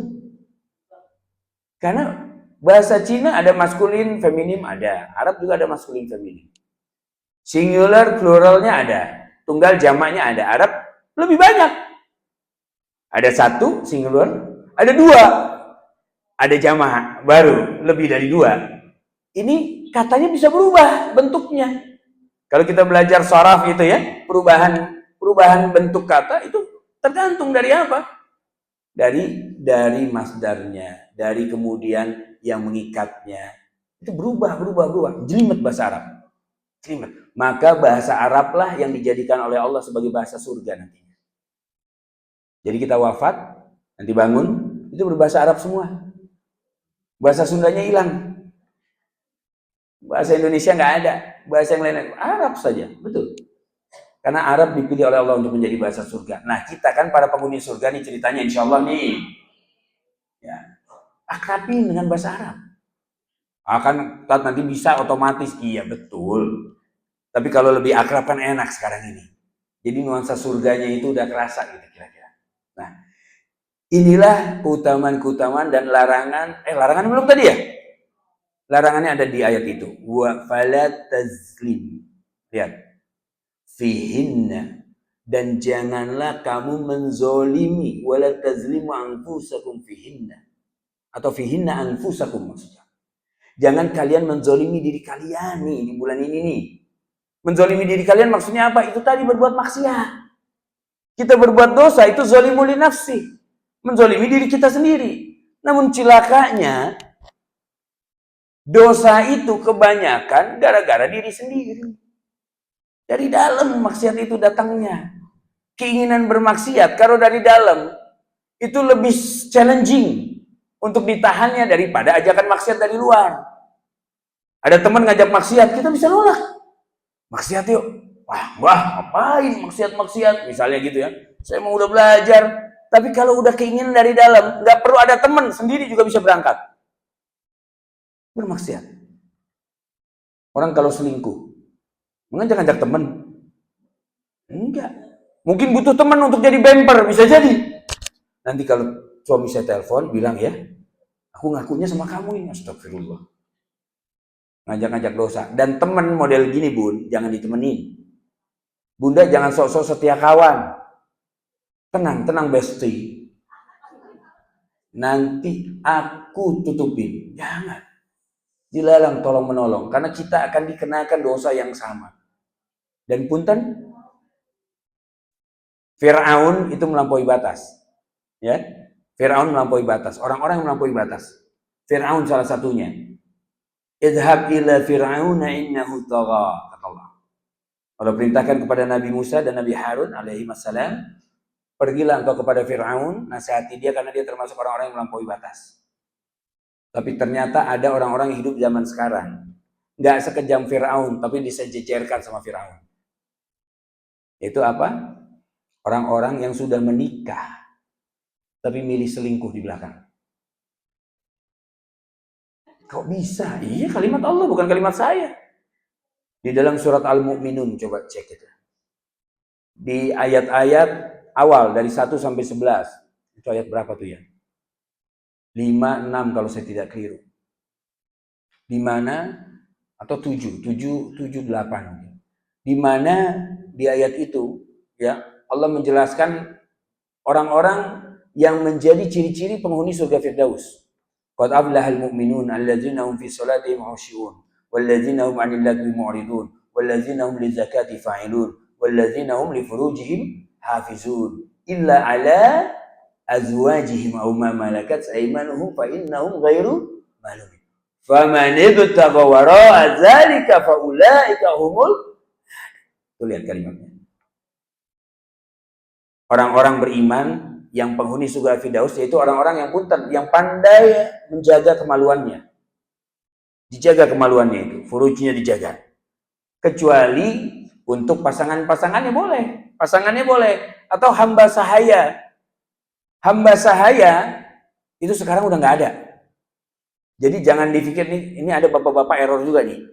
Karena bahasa Cina ada maskulin, feminim ada. Arab juga ada maskulin, feminim. Singular, pluralnya ada. Tunggal, jamaknya ada. Arab lebih banyak. Ada 1 singular, ada 2. Ada jamak baru, lebih dari 2. Ini katanya bisa berubah bentuknya. Kalau kita belajar sharaf itu ya, perubahan bentuk kata itu tergantung dari apa? Dari masdarnya, dari kemudian yang mengikatnya. Itu berubah. Jelimet bahasa Arab. Jelimet. Maka bahasa Arablah yang dijadikan oleh Allah sebagai bahasa surga nantinya. Jadi kita wafat, nanti bangun, itu berbahasa Arab semua. Bahasa Sundanya hilang. Bahasa Indonesia nggak ada, bahasa yang lain Arab saja, betul. Karena Arab dipilih oleh Allah untuk menjadi bahasa surga. Nah, kita kan para penghuni surga nih ceritanya, insya Allah nih, ya, akrabin dengan bahasa Arab. Akan nanti bisa otomatis, iya betul. Tapi kalau lebih akrab kan enak sekarang ini. Jadi nuansa surganya itu udah kerasa gitu kira-kira. Nah, inilah keutamaan dan larangan. Larangan belum tadi ya? Larangannya ada di ayat itu. Wa fala tazlim. Lihat. Fihinna. Dan janganlah kamu menzolimi. Wala tazlimu anfusakum fihinna. Atau fihinna anfusakum maksudnya. Jangan kalian menzolimi diri kalian nih di bulan ini nih. Menzolimi diri kalian maksudnya apa? Itu tadi berbuat maksiat. Kita berbuat dosa itu zolimul li nafsi. Menzolimi diri kita sendiri. Namun celakanya, dosa itu kebanyakan gara-gara diri sendiri. Dari dalam maksiat itu datangnya. Keinginan bermaksiat, kalau dari dalam, itu lebih challenging untuk ditahannya daripada ajakan maksiat dari luar. Ada teman ngajak maksiat, kita bisa nolak. Maksiat yuk. Wah, ngapain maksiat-maksiat? Misalnya gitu ya. Saya mau udah belajar. Tapi kalau udah keinginan dari dalam, nggak perlu ada teman, sendiri juga bisa berangkat. Bermaksiat. Orang kalau selingkuh, mengajak-ajak teman? Enggak. Mungkin butuh teman untuk jadi bumper, bisa jadi. Nanti kalau suami saya telepon, bilang ya, aku ngakunya sama kamu ini, astagfirullah. Ngajak-ngajak dosa. Dan teman model gini bun, jangan ditemenin. Bunda jangan sok-sok setia kawan. Tenang bestie. Nanti aku tutupin. Jangan. Dilarang tolong menolong. Karena kita akan dikenakan dosa yang sama. Dan punten, Fir'aun itu melampaui batas. Ya, Fir'aun melampaui batas. Orang-orang yang melampaui batas. Fir'aun salah satunya. Idhab ila Fir'auna innahu tagha, kata Allah. Allah perintahkan kepada Nabi Musa dan Nabi Harun alaihi wassalam, pergilah engkau kepada Fir'aun, nasihati dia karena dia termasuk orang-orang yang melampaui batas. Tapi ternyata ada orang-orang yang hidup zaman sekarang. Nggak sekejam Fir'aun, tapi disejejerkan sama Fir'aun. Itu apa? Orang-orang yang sudah menikah, tapi milih selingkuh di belakang. Kok bisa? Iya, kalimat Allah, bukan kalimat saya. Di dalam surat Al-Mu'minun, coba cek itu. Di ayat-ayat awal, dari 1 sampai 11. Itu ayat berapa tuh ya? 5, 6 kalau saya tidak keliru. Di mana, atau 7, 8. Di mana di ayat itu, ya, Allah menjelaskan orang-orang yang menjadi ciri-ciri penghuni surga Firdaus. Qad aflahal mu'minun alladzina hum fi sholatihim khashi'un walladzina hum 'anil lagwi mu'ridun walladzina hum lizakati fa'ilun walladzina hum li furujihim hafizun illa 'ala azwajihim aw ma malakat aymanuhum fa innahum ghairu malumin. Faman ibtagha wara'a dzalika fa ulaika humul. Tuh lihat kalimatnya. Orang-orang beriman yang penghuni surga Firdaus yaitu orang-orang yang punten, yang pandai menjaga kemaluannya. Dijaga kemaluannya itu, furujnya dijaga. Kecuali untuk pasangannya boleh. Pasangannya boleh. Atau hamba sahaya. Hamba sahaya itu sekarang udah nggak ada. Jadi jangan dipikir nih, ini ada bapak-bapak error juga nih.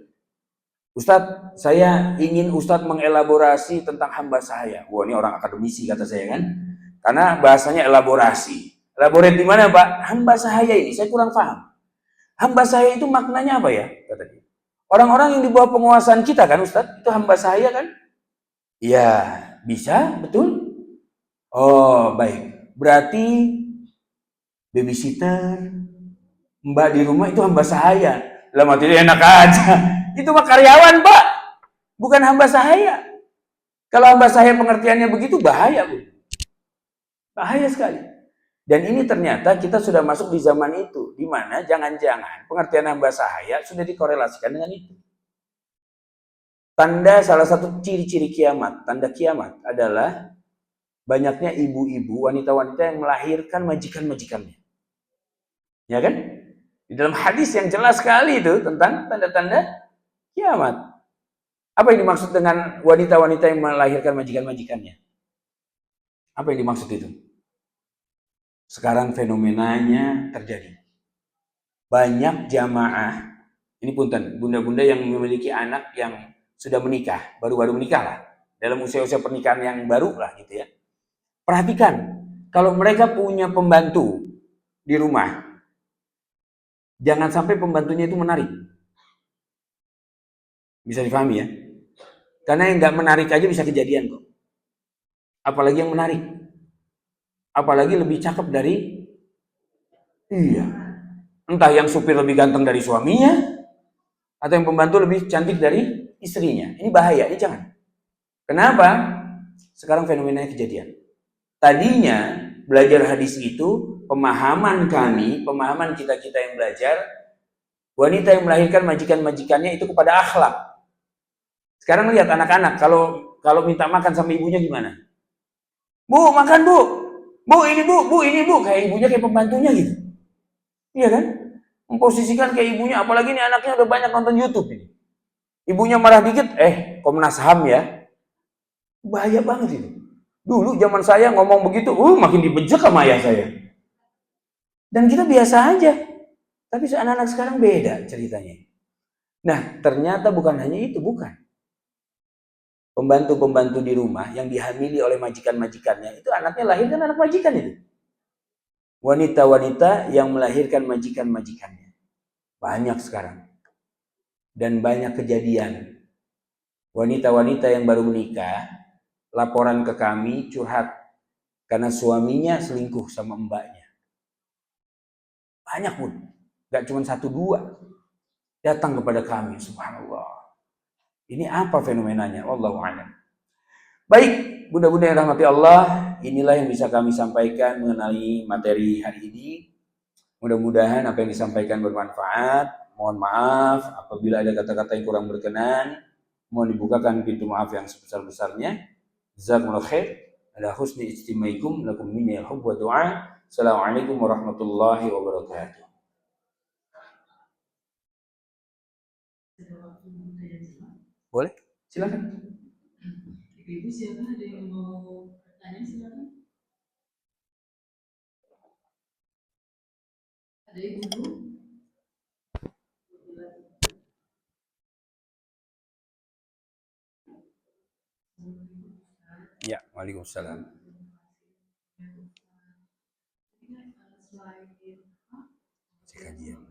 Ustadz, saya ingin Ustadz mengelaborasi tentang hamba sahaya. Wah, ini orang akademisi kata saya kan. Karena bahasanya elaborasi. Elaborate di mana, Pak? Hamba sahaya ini, saya kurang paham. Hamba sahaya itu maknanya apa ya? Kata dia. Orang-orang yang di bawah penguasaan kita kan, Ustadz? Itu hamba sahaya kan? Iya, bisa, betul. Oh, baik. Berarti babysitter, mbak di rumah itu hamba sahaya. Lah mati enak aja. Itu mah karyawan, Pak. Bukan hamba sahaya. Kalau hamba sahaya pengertiannya begitu, bahaya, Bu. Bahaya sekali. Dan ini ternyata kita sudah masuk di zaman itu, di mana jangan-jangan pengertian hamba sahaya sudah dikorelasikan dengan itu. Tanda salah satu ciri-ciri kiamat, tanda kiamat adalah banyaknya ibu-ibu, wanita-wanita yang melahirkan majikan-majikannya. Ya kan? Di dalam hadis yang jelas sekali itu tentang tanda-tanda kiamat. Apa yang dimaksud dengan wanita-wanita yang melahirkan majikan-majikannya? Apa yang dimaksud itu? Sekarang fenomenanya terjadi. Banyak jamaah, ini punten, bunda-bunda yang memiliki anak yang sudah menikah, baru-baru menikah lah. Dalam usia-usia pernikahan yang baru lah gitu ya. Perhatikan, kalau mereka punya pembantu di rumah, jangan sampai pembantunya itu menarik. Bisa difahami ya? Karena yang nggak menarik aja bisa kejadian kok. Apalagi yang menarik. Apalagi lebih cakep dari, iya. Entah yang supir lebih ganteng dari suaminya, atau yang pembantu lebih cantik dari istrinya. Ini bahaya, ini jangan. Kenapa? Sekarang fenomenanya kejadian. Tadinya belajar hadis itu pemahaman kami, pemahaman kita-kita yang belajar, wanita yang melahirkan majikan-majikannya itu kepada akhlak. Sekarang lihat anak-anak, kalau minta makan sama ibunya gimana? Bu, makan bu. Bu, ini bu. Kayak ibunya kayak pembantunya gitu. Iya kan? Memposisikan kayak ibunya, apalagi ini anaknya udah banyak nonton YouTube ini. Ibunya marah dikit, Komnas HAM ya. Bahaya banget itu. Dulu zaman saya ngomong begitu, makin dibejek sama ayah saya. Dan kita biasa aja. Tapi anak-anak sekarang beda ceritanya. Nah, ternyata bukan hanya itu, bukan. Pembantu-pembantu di rumah yang dihamili oleh majikan-majikannya, itu anaknya lahir kan anak majikan itu. Wanita-wanita yang melahirkan majikan-majikannya. Banyak sekarang. Dan banyak kejadian. Wanita-wanita yang baru menikah, laporan ke kami, curhat. Karena suaminya selingkuh sama mbaknya. Banyak pun. Gak cuma 1-2. Datang kepada kami, subhanallah. Ini apa fenomenanya? Wallahu a'lam. Baik, bunda-bunda yang rahmati Allah, inilah yang bisa kami sampaikan mengenai materi hari ini. Mudah-mudahan apa yang disampaikan bermanfaat. Mohon maaf apabila ada kata-kata yang kurang berkenan. Mohon dibukakan pintu maaf yang sebesar-besarnya. Jazakumullah khair. Ala husni istimaikum lakum minni al-hubb wa du'a. Assalamualaikum warahmatullahi wabarakatuh. Boleh? Silakan. Ibu siapa, ada yang mau bertanya, silakan. Ada ibu? Ya, waalaikumsalam.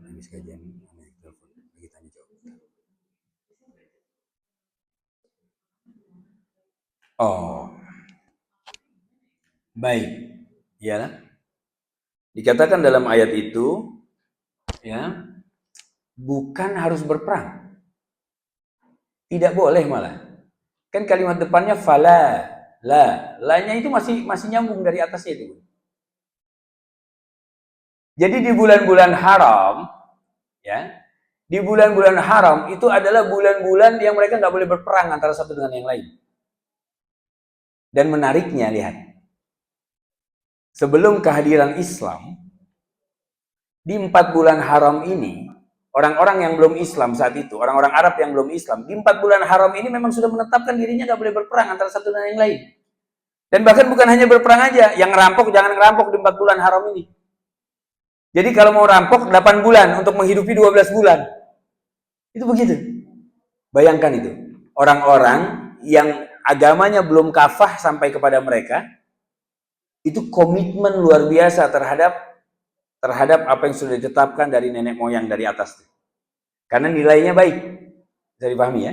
Habis kajian, telepon, lagi tanya jawab. Oh, baik, ya. Dikatakan dalam ayat itu, ya, bukan harus berperang. Tidak boleh malah. Kan kalimat depannya fala, la-nya itu masih nyambung dari atasnya itu. Jadi di bulan-bulan haram, ya, di bulan-bulan haram itu adalah bulan-bulan yang mereka nggak boleh berperang antara satu dengan yang lain. Dan menariknya, lihat, sebelum kehadiran Islam, di 4 bulan haram ini, orang-orang yang belum Islam saat itu, orang-orang Arab yang belum Islam, di 4 bulan haram ini memang sudah menetapkan dirinya nggak boleh berperang antara satu dengan yang lain. Dan bahkan bukan hanya berperang aja, yang ngerampok jangan ngerampok di 4 bulan haram ini. Jadi kalau mau rampok 8 bulan untuk menghidupi 12 bulan. Itu begitu. Bayangkan itu. Orang-orang yang agamanya belum kafah sampai kepada mereka, itu komitmen luar biasa terhadap apa yang sudah ditetapkan dari nenek moyang dari atas. Karena nilainya baik. Bisa dipahami ya?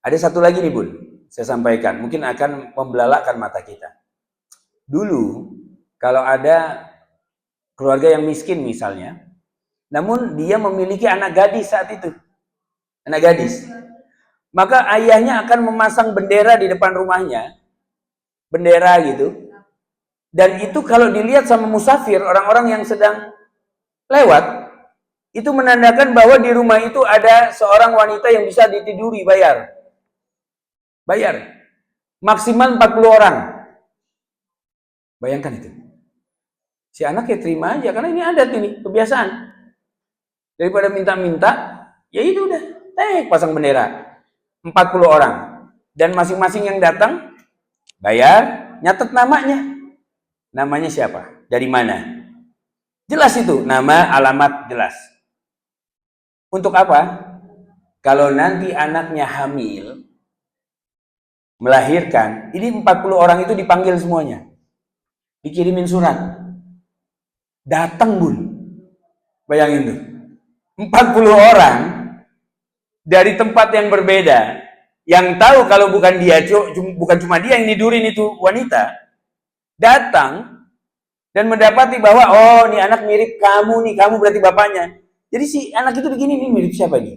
Ada satu lagi nih Bun, saya sampaikan. Mungkin akan membelalakkan mata kita. Dulu, kalau ada keluarga yang miskin misalnya, namun dia memiliki anak gadis saat itu. Anak gadis. Maka ayahnya akan memasang bendera di depan rumahnya. Bendera gitu. Dan itu kalau dilihat sama musafir, orang-orang yang sedang lewat, itu menandakan bahwa di rumah itu ada seorang wanita yang bisa ditiduri, bayar. Bayar. Maksimal 40 orang. Bayangkan itu. Si anak ya terima aja, karena ini adat ini, kebiasaan. Daripada minta-minta, ya itu udah, pasang bendera. 40 orang. Dan masing-masing yang datang, bayar, nyatet namanya. Namanya siapa? Dari mana? Jelas itu, nama, alamat, jelas. Untuk apa? Kalau nanti anaknya hamil, melahirkan, ini 40 orang itu dipanggil semuanya. Dikirimin surat. Datang Bun. Bayangin tuh. 40 orang dari tempat yang berbeda, yang tahu kalau bukan dia, bukan cuma dia yang nidurin itu wanita, datang dan mendapati bahwa oh nih anak mirip kamu nih, kamu berarti bapaknya. Jadi si anak itu begini, nih mirip siapa ini?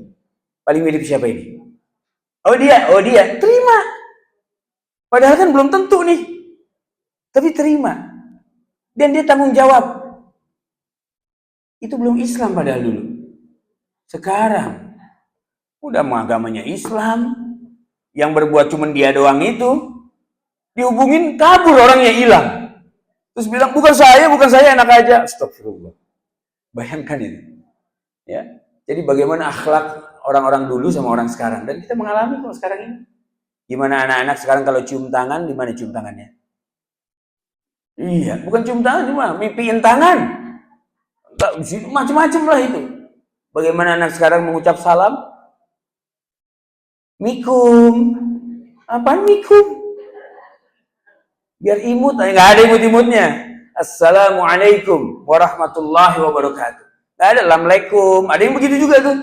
Paling mirip siapa ini? Oh dia, terima. Padahal kan belum tentu nih. Tapi terima. Dan dia tanggung jawab. Itu belum Islam padahal dulu. Sekarang udah agamanya Islam, yang berbuat cuma dia doang itu, dihubungin kabur orangnya hilang. Terus bilang bukan saya enak aja. Astagfirullah. Bayangkan itu. Ya. Jadi bagaimana akhlak orang-orang dulu sama orang sekarang, dan kita mengalami kok sekarang ini. Gimana anak-anak sekarang kalau cium tangan, di mana cium tangannya? Iya, bukan cium tangan cuma mipiin tangan. Macam-macam lah itu. Bagaimana anak sekarang mengucap salam? Mikum. Apaan mikum? Biar imut, nggak ada imut-imutnya. Assalamualaikum warahmatullahi wabarakatuh. Nggak ada assalamualaikum. Ada yang begitu juga tuh.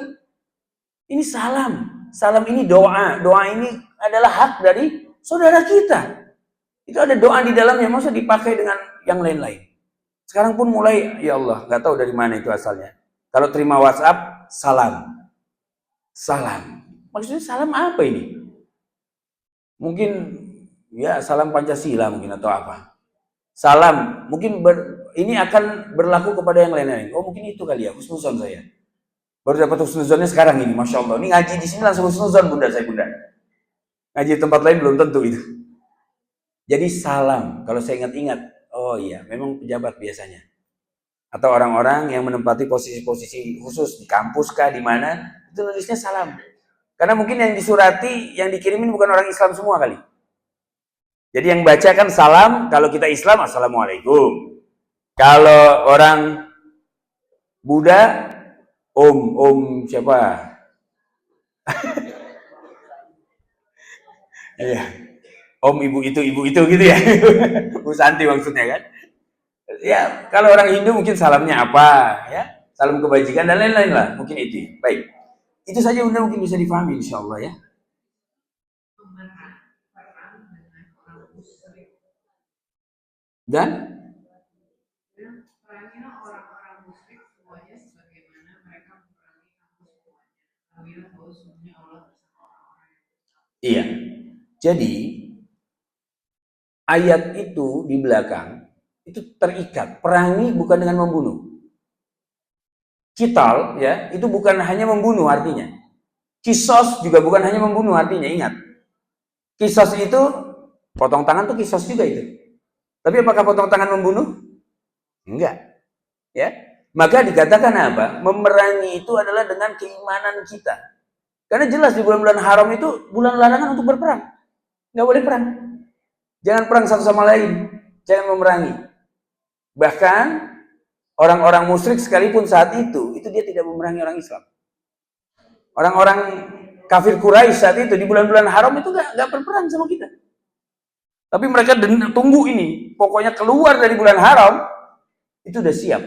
Ini salam. Salam ini doa. Doa ini adalah hak dari saudara kita. Itu ada doa di dalamnya, masa dipakai dengan yang lain-lain. Sekarang pun mulai, ya Allah, nggak tahu dari mana itu asalnya. Kalau terima WhatsApp, salam. Salam. Maksudnya salam apa ini? Mungkin ya salam Pancasila mungkin atau apa. Salam, mungkin ini akan berlaku kepada yang lain-lain. Oh mungkin itu kali ya, husnuzon saya. Baru dapat husnuzonnya sekarang ini, Masya Allah. Ini ngaji di sini langsung husnuzon bunda saya bunda. Ngaji di tempat lain belum tentu itu. Jadi salam, kalau saya ingat-ingat, oh iya, memang pejabat biasanya. Atau orang-orang yang menempati posisi-posisi khusus di kampus kah, di mana, itu nulisnya salam. Karena mungkin yang disurati, yang dikirimin bukan orang Islam semua kali. Jadi yang baca kan salam, kalau kita Islam, Assalamualaikum. Kalau orang Buddha, Om siapa? Iya. Om ibu itu gitu ya. Bu Santi maksudnya kan. Ya, kalau orang Hindu mungkin salamnya apa ya? Salam kebajikan dan lain-lain lah. Mungkin itu. Baik. Itu saja Bunda mungkin bisa difahami insyaallah ya. Dan orang-orang musyrik semuanya sebagaimana mereka memerangi kamu semuanya. Bahwa sesungguhnya Allah bersama orang-orang yang iya. Jadi ayat itu di belakang itu terikat. Perangi bukan dengan membunuh. Qital ya, itu bukan hanya membunuh artinya. Kisos juga bukan hanya membunuh artinya, ingat. Kisos itu potong tangan tuh kisos juga itu. Tapi apakah potong tangan membunuh? Enggak. Ya. Maka dikatakan apa? Memerangi itu adalah dengan keimanan kita. Karena jelas di bulan-bulan haram itu bulan larangan untuk berperang. Nggak boleh perang. Jangan perang satu sama lain. Jangan memerangi. Bahkan orang-orang musyrik sekalipun saat itu dia tidak memerangi orang Islam. Orang-orang kafir Quraisy saat itu di bulan-bulan haram itu nggak berperang sama kita. Tapi mereka tunggu ini. Pokoknya keluar dari bulan haram, itu udah siap.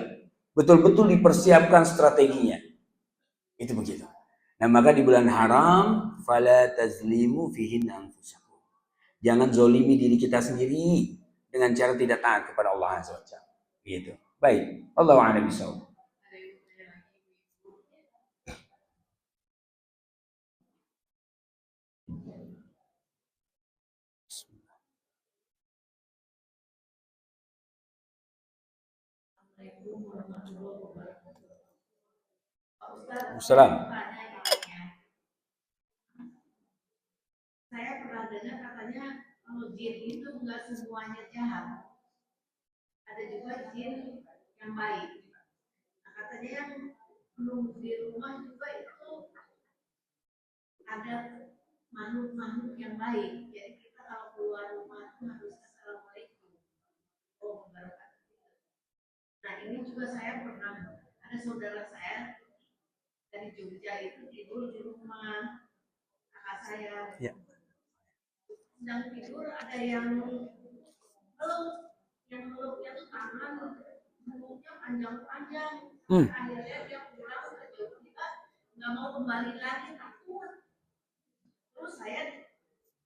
Betul-betul dipersiapkan strateginya. Itu begitu. Nah maka di bulan haram, fala tazlimu fihin anfusakum. Jangan zolimi diri kita sendiri dengan cara tidak taat kepada Allah Azza wa Jalla. Gitu. Baik. Allahu a'lam bishawab. Assalam. Saya pernah dengar katanya kalau jin itu enggak semuanya jahat. Ada juga jin yang baik. Nah, katanya yang menunggu di rumah juga itu ada makhluk-makhluk yang baik. Jadi kita kalau keluar rumah itu harus assalamualaikum. Oh, wabarakatuh. Nah ini juga saya pernah ada saudara saya dari Jogja itu tidur di rumah kakak saya. Ya. Sedang tidur ada yang meluknya tuh tangan, mulutnya panjang-panjang. Akhirnya dia pulang ke Jogja, nggak mau kembali lagi takut. Terus saya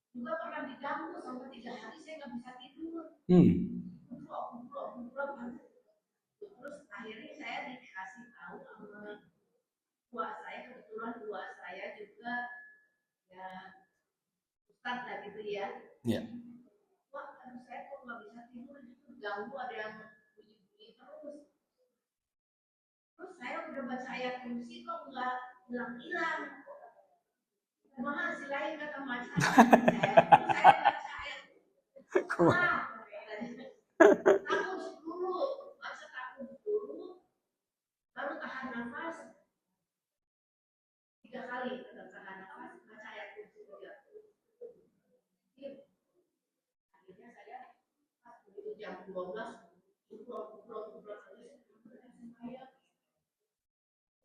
juga pernah diganggu sampai 3 hari saya nggak bisa tidur. Terus akhirnya saya dikasih tahu sama buah saya, kebetulan buah saya juga ya ustad lah gitu ya. Iya. Wah, saya kok nggak bisa tidur, ganggu ada yang bunyi-bunyi terus. Terus saya udah baca ayat kursi kok nggak hilang-hilang. Mahal si lain kata macan. Saya baca ayat takut dulu, baca takut dulu, baru tahan nafas 3 kali, tahan nafas, baca ayat kursi 3. Akhirnya saya pas begitu jam 12 kumpul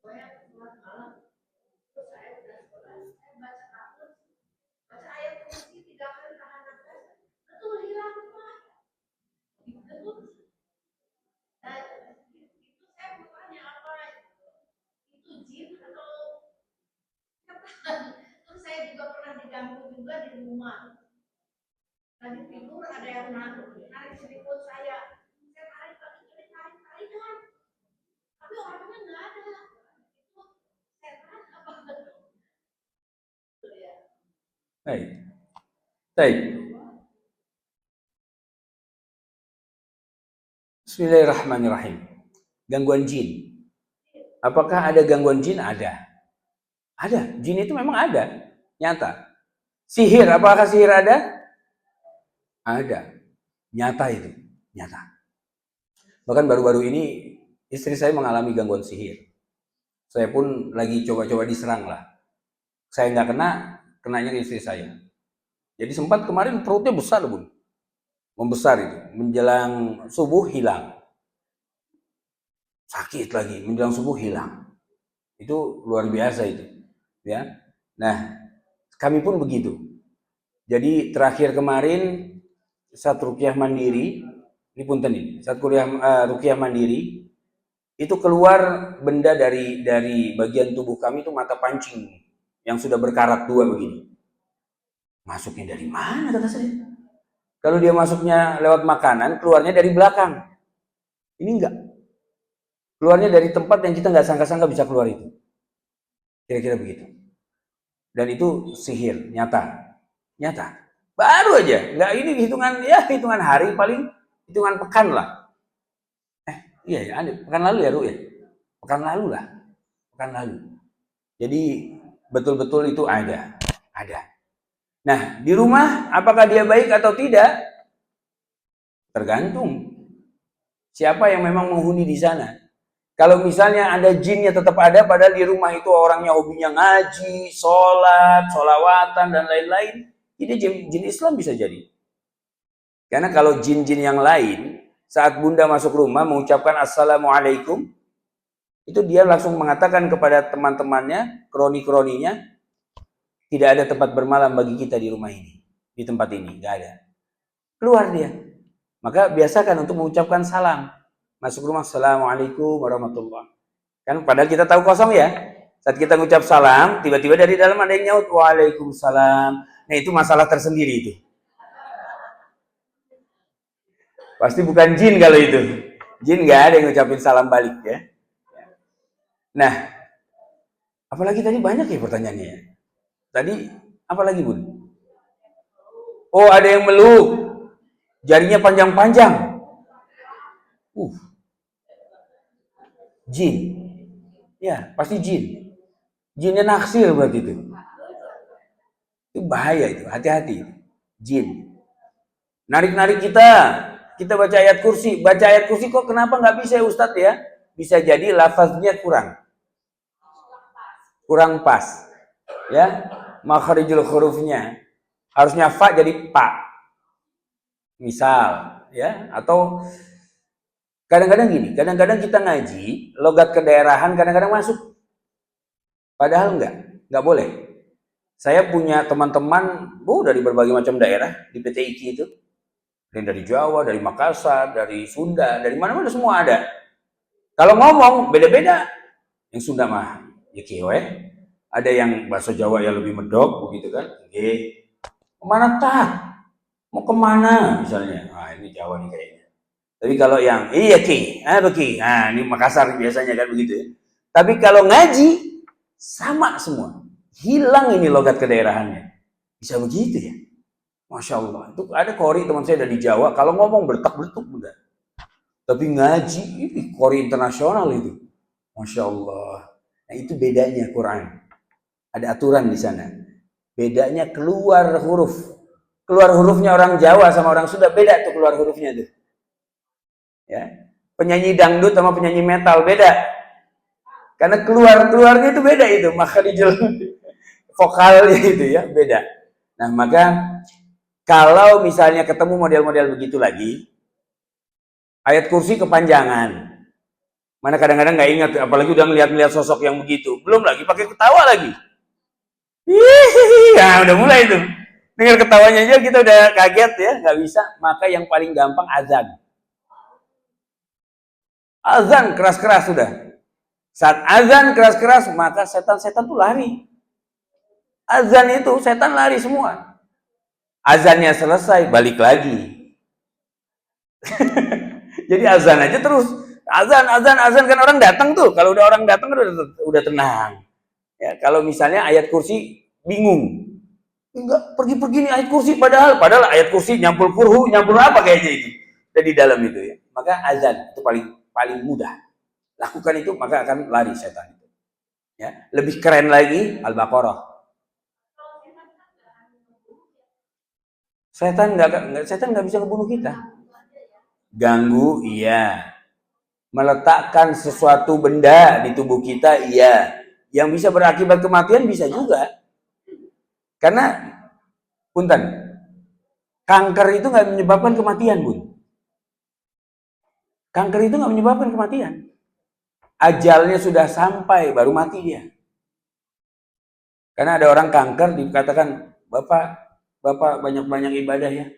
saya keluar malam. Terus saya udah sekolah, saya baca takut, baca ayat kursi 3 kali tahan nafas, betul hilang semua. Betul. Nah, itu saya bertanya apa itu jin atau terus saya juga pernah diganggu juga di rumah. Tadi tidur ada yang narik selimut saya tarik kan, tapi orangnya nggak ada. Itu setan apa betul ya? Baik. Baik. Bismillahirrahmanirrahim. Gangguan jin. Apakah ada gangguan jin? Ada. Ada. Jin itu memang ada. Nyata. Sihir. Apakah sihir ada? Ada. Nyata itu. Nyata. Bahkan baru-baru ini istri saya mengalami gangguan sihir. Saya pun lagi coba-coba diserang lah. Saya nggak kena, kenanya ke istri saya. Jadi sempat kemarin perutnya besar, Bun. Membesar itu. Menjelang subuh hilang. Sakit lagi. Menjelang subuh hilang. Itu luar biasa itu. Ya. Nah, kami pun begitu. Jadi terakhir kemarin saat ruqyah mandiri, ini punten ini, saat ruqyah mandiri, itu keluar benda dari bagian tubuh kami itu mata pancing yang sudah berkarat 2 begini. Masuknya dari mana kata saya? Kalau dia masuknya lewat makanan, keluarnya dari belakang. Ini enggak. Keluarnya dari tempat yang kita nggak sangka-sangka bisa keluar itu. Kira-kira begitu. Dan itu sihir, nyata. Nyata. Baru aja. Nggak ini hitungan hari, paling hitungan pekan lah. Iya, pekan lalu ya, Ru ya? Pekan lalu lah. Pekan lalu. Jadi betul-betul itu ada. Nah, di rumah apakah dia baik atau tidak? Tergantung. Siapa yang memang menghuni di sana? Kalau misalnya ada jinnya tetap ada, padahal di rumah itu orangnya hobinya ngaji, sholat, sholawatan, dan lain-lain, ini jin Islam bisa jadi. Karena kalau jin-jin yang lain, saat Bunda masuk rumah mengucapkan Assalamualaikum, itu dia langsung mengatakan kepada teman-temannya, kroni-kroninya, tidak ada tempat bermalam bagi kita di rumah ini, di tempat ini, nggak ada. Keluar dia. Maka biasakan untuk mengucapkan salam. Masuk rumah, Assalamualaikum warahmatullahi. Kan padahal kita tahu kosong ya. Saat kita mengucap salam, tiba-tiba dari dalam ada yang nyaut, Waalaikumsalam. Nah itu masalah tersendiri itu. Pasti bukan jin kalau itu. Jin nggak ada yang ngucapin salam balik ya. Nah, apalagi tadi banyak ya pertanyaannya. Tadi apalagi Bun? Oh ada yang meluk, jarinya panjang-panjang. Jin. Ya pasti jin. Jinnya naksir berarti itu. Itu bahaya itu, hati-hati. Jin. Narik-narik kita baca ayat kursi kok kenapa nggak bisa ya Ustadz ya? Bisa jadi lafaznya kurang pas. Ya, makharijul hurufnya harusnya fa jadi pa. Misal, ya, atau kadang-kadang gini, kadang-kadang kita ngaji, logat kedaerahan kadang-kadang masuk. Padahal enggak boleh. Saya punya teman-teman dari berbagai macam daerah di PTIQ itu. Dari Jawa, dari Makassar, dari Sunda, dari mana-mana semua ada. Kalau ngomong beda-beda. Yang Sunda mah ya kieu. Ada yang bahasa Jawa yang lebih medok begitu kan. Kemana tak? Mau kemana misalnya? Nah ini Jawa nih kayaknya. Tapi kalau yang iya Ki, Ki. Nah ini Makassar biasanya kan begitu ya. Tapi kalau ngaji sama semua. Hilang ini logat kedaerahannya. Bisa begitu ya. Masya Allah. Itu ada kori teman saya dari Jawa. Kalau ngomong bertek-bertuk udah. Tapi ngaji ini kori internasional itu. Masya Allah. Nah itu bedanya Quran. Ada aturan di sana. Bedanya keluar huruf. Keluar hurufnya orang Jawa sama orang Sunda beda tuh keluar hurufnya tuh. Ya. Penyanyi dangdut sama penyanyi metal beda. Karena keluarnya itu beda itu, makharijul vokalnya itu ya, beda. Nah, maka kalau misalnya ketemu model-model begitu lagi, ayat kursi kepanjangan. Mana kadang-kadang nggak ingat, apalagi udah ngeliat-ngeliat sosok yang begitu. Belum lagi pakai ketawa lagi. Nah, udah mulai itu. Dengar ketawanya aja kita udah kaget ya, nggak bisa. Maka yang paling gampang azan. Azan keras-keras sudah. Saat azan keras-keras, maka setan-setan tuh lari. Azan itu setan lari semua. Azannya selesai, balik lagi. Jadi azan aja terus. Azan kan orang datang tuh. Kalau udah orang datang udah tenang. Ya, kalau misalnya ayat kursi bingung. Enggak, pergi-pergi nih ayat kursi padahal ayat kursi nyampul kurhu, nyampul apa kayaknya itu. Jadi dalam itu ya. Maka azan itu paling mudah. Lakukan itu maka akan lari setan itu. Ya, lebih keren lagi Al-Baqarah. Setan nggak bisa ngebunuh kita. Ganggu, iya. Meletakkan sesuatu benda di tubuh kita, iya. Yang bisa berakibat kematian bisa juga. Karena, punten, kanker itu nggak menyebabkan kematian, Bun. Kanker itu nggak menyebabkan kematian. Ajalnya sudah sampai, baru mati dia. Karena ada orang kanker dikatakan, Bapak banyak-banyak ibadah ya.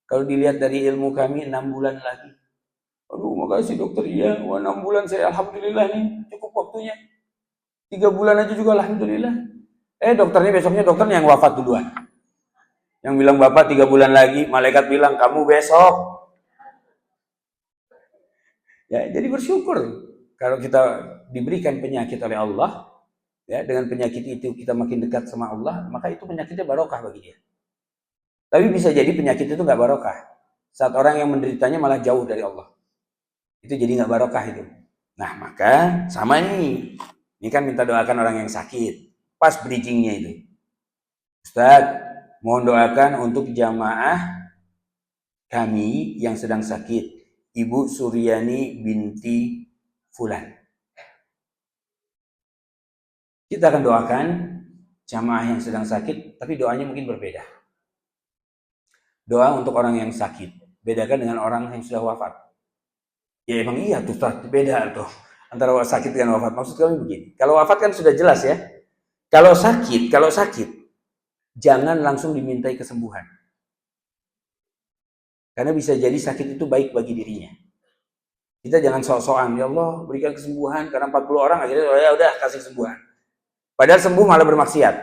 Kalau dilihat dari ilmu kami 6 bulan lagi. Aduh, makasih dokter, iya. Wah, 6 bulan saya alhamdulillah nih, cukup waktunya. 3 bulan aja juga alhamdulillah. Dokternya besoknya dokternya yang wafat duluan. Yang bilang Bapak 3 bulan lagi, malaikat bilang kamu besok. Ya, jadi bersyukur kalau kita diberikan penyakit oleh Allah, ya, dengan penyakit itu kita makin dekat sama Allah, maka itu penyakitnya barokah bagi dia. Tapi bisa jadi penyakit itu nggak barokah. Saat orang yang menderitanya malah jauh dari Allah. Itu jadi nggak barokah itu. Nah, maka sama nih. Ini kan minta doakan orang yang sakit. Pas bridgingnya itu. Ustaz, mohon doakan untuk jamaah kami yang sedang sakit. Ibu Suryani binti Fulan. Kita akan doakan jamaah yang sedang sakit, tapi doanya mungkin berbeda. Doa untuk orang yang sakit. Bedakan dengan orang yang sudah wafat. Ya emang iya tuh, beda tuh. Antara sakit dengan wafat. Maksud kami begini. Kalau wafat kan sudah jelas ya. Kalau sakit, jangan langsung dimintai kesembuhan. Karena bisa jadi sakit itu baik bagi dirinya. Kita jangan sok-sokan, ya Allah berikan kesembuhan karena 40 orang akhirnya ya udah kasih kesembuhan. Padahal sembuh malah bermaksiat.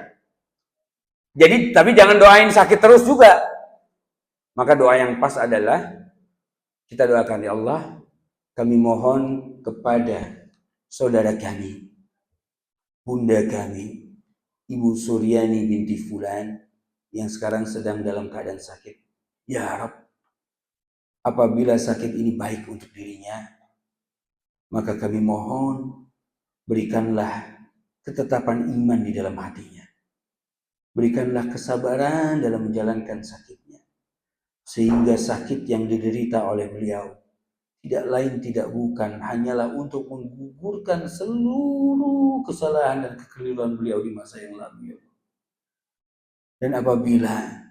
Jadi tapi jangan doain sakit terus juga. Maka doa yang pas adalah kita doakan, ya Allah, kami mohon kepada saudara kami, bunda kami, Ibu Suryani binti Fulan yang sekarang sedang dalam keadaan sakit. Ya Rabb, apabila sakit ini baik untuk dirinya, maka kami mohon berikanlah ketetapan iman di dalam hatinya. Berikanlah kesabaran dalam menjalankan sakitnya. Sehingga sakit yang diderita oleh beliau tidak lain tidak bukan hanyalah untuk menggugurkan seluruh kesalahan dan kekeliruan beliau di masa yang lalu. Dan apabila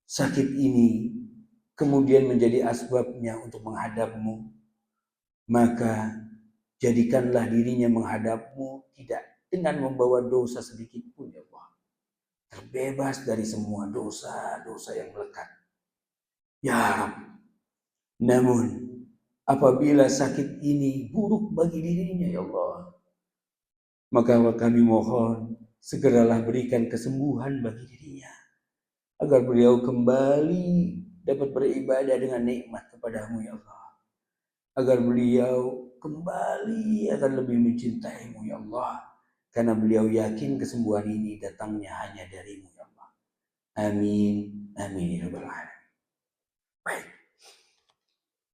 sakit ini kemudian menjadi asbabnya untuk menghadapmu, maka jadikanlah dirinya menghadapmu tidak dengan membawa dosa sedikit pun, ya Allah. Terbebas dari semua dosa-dosa yang melekat. Ya Rabb. Namun apabila sakit ini buruk bagi dirinya, ya Allah, maka kami mohon segeralah berikan kesembuhan bagi dirinya, agar beliau kembali dapat beribadah dengan nikmat kepadamu, ya Allah. Agar beliau kembali akan lebih mencintaimu, ya Allah. Karena beliau yakin kesembuhan ini datangnya hanya darimu, ya Allah. Amin. Amin. Ya Rabbal Alamin. Baik.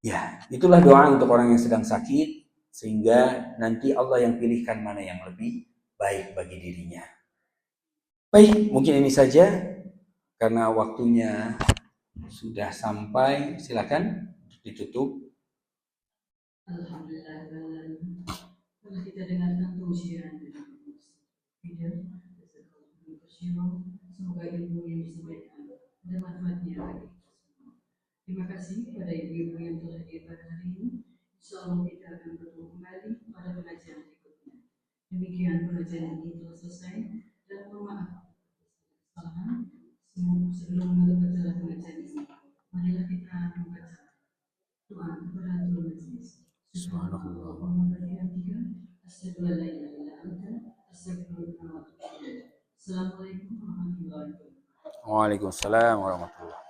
Ya, itulah doa untuk orang yang sedang sakit. sehingga nanti Allah yang pilihkan mana yang lebih baik bagi dirinya. Baik, mungkin ini saja karena waktunya sudah sampai. Silakan ditutup. Alhamdulillah, telah kita dengarkan tausiah dari semoga ilmu yang disampaikan ada manfaatnya bagi kita semua. Terima kasih kepada ibu-ibu yang telah hadir pada hari ini. Insyaallah kita akan bertemu kembali pada pengajian berikutnya. Demikian pengajian ini telah selesai dan mohon maaf kesalahan. Sebelum membaca pengajian ini, marilah kita membaca doa kepada Tuhan Yesus. Subhanallah. Assalamualaikum warahmatullahi wabarakatuh. Waalaikumsalam warahmatullahi wabarakatuh.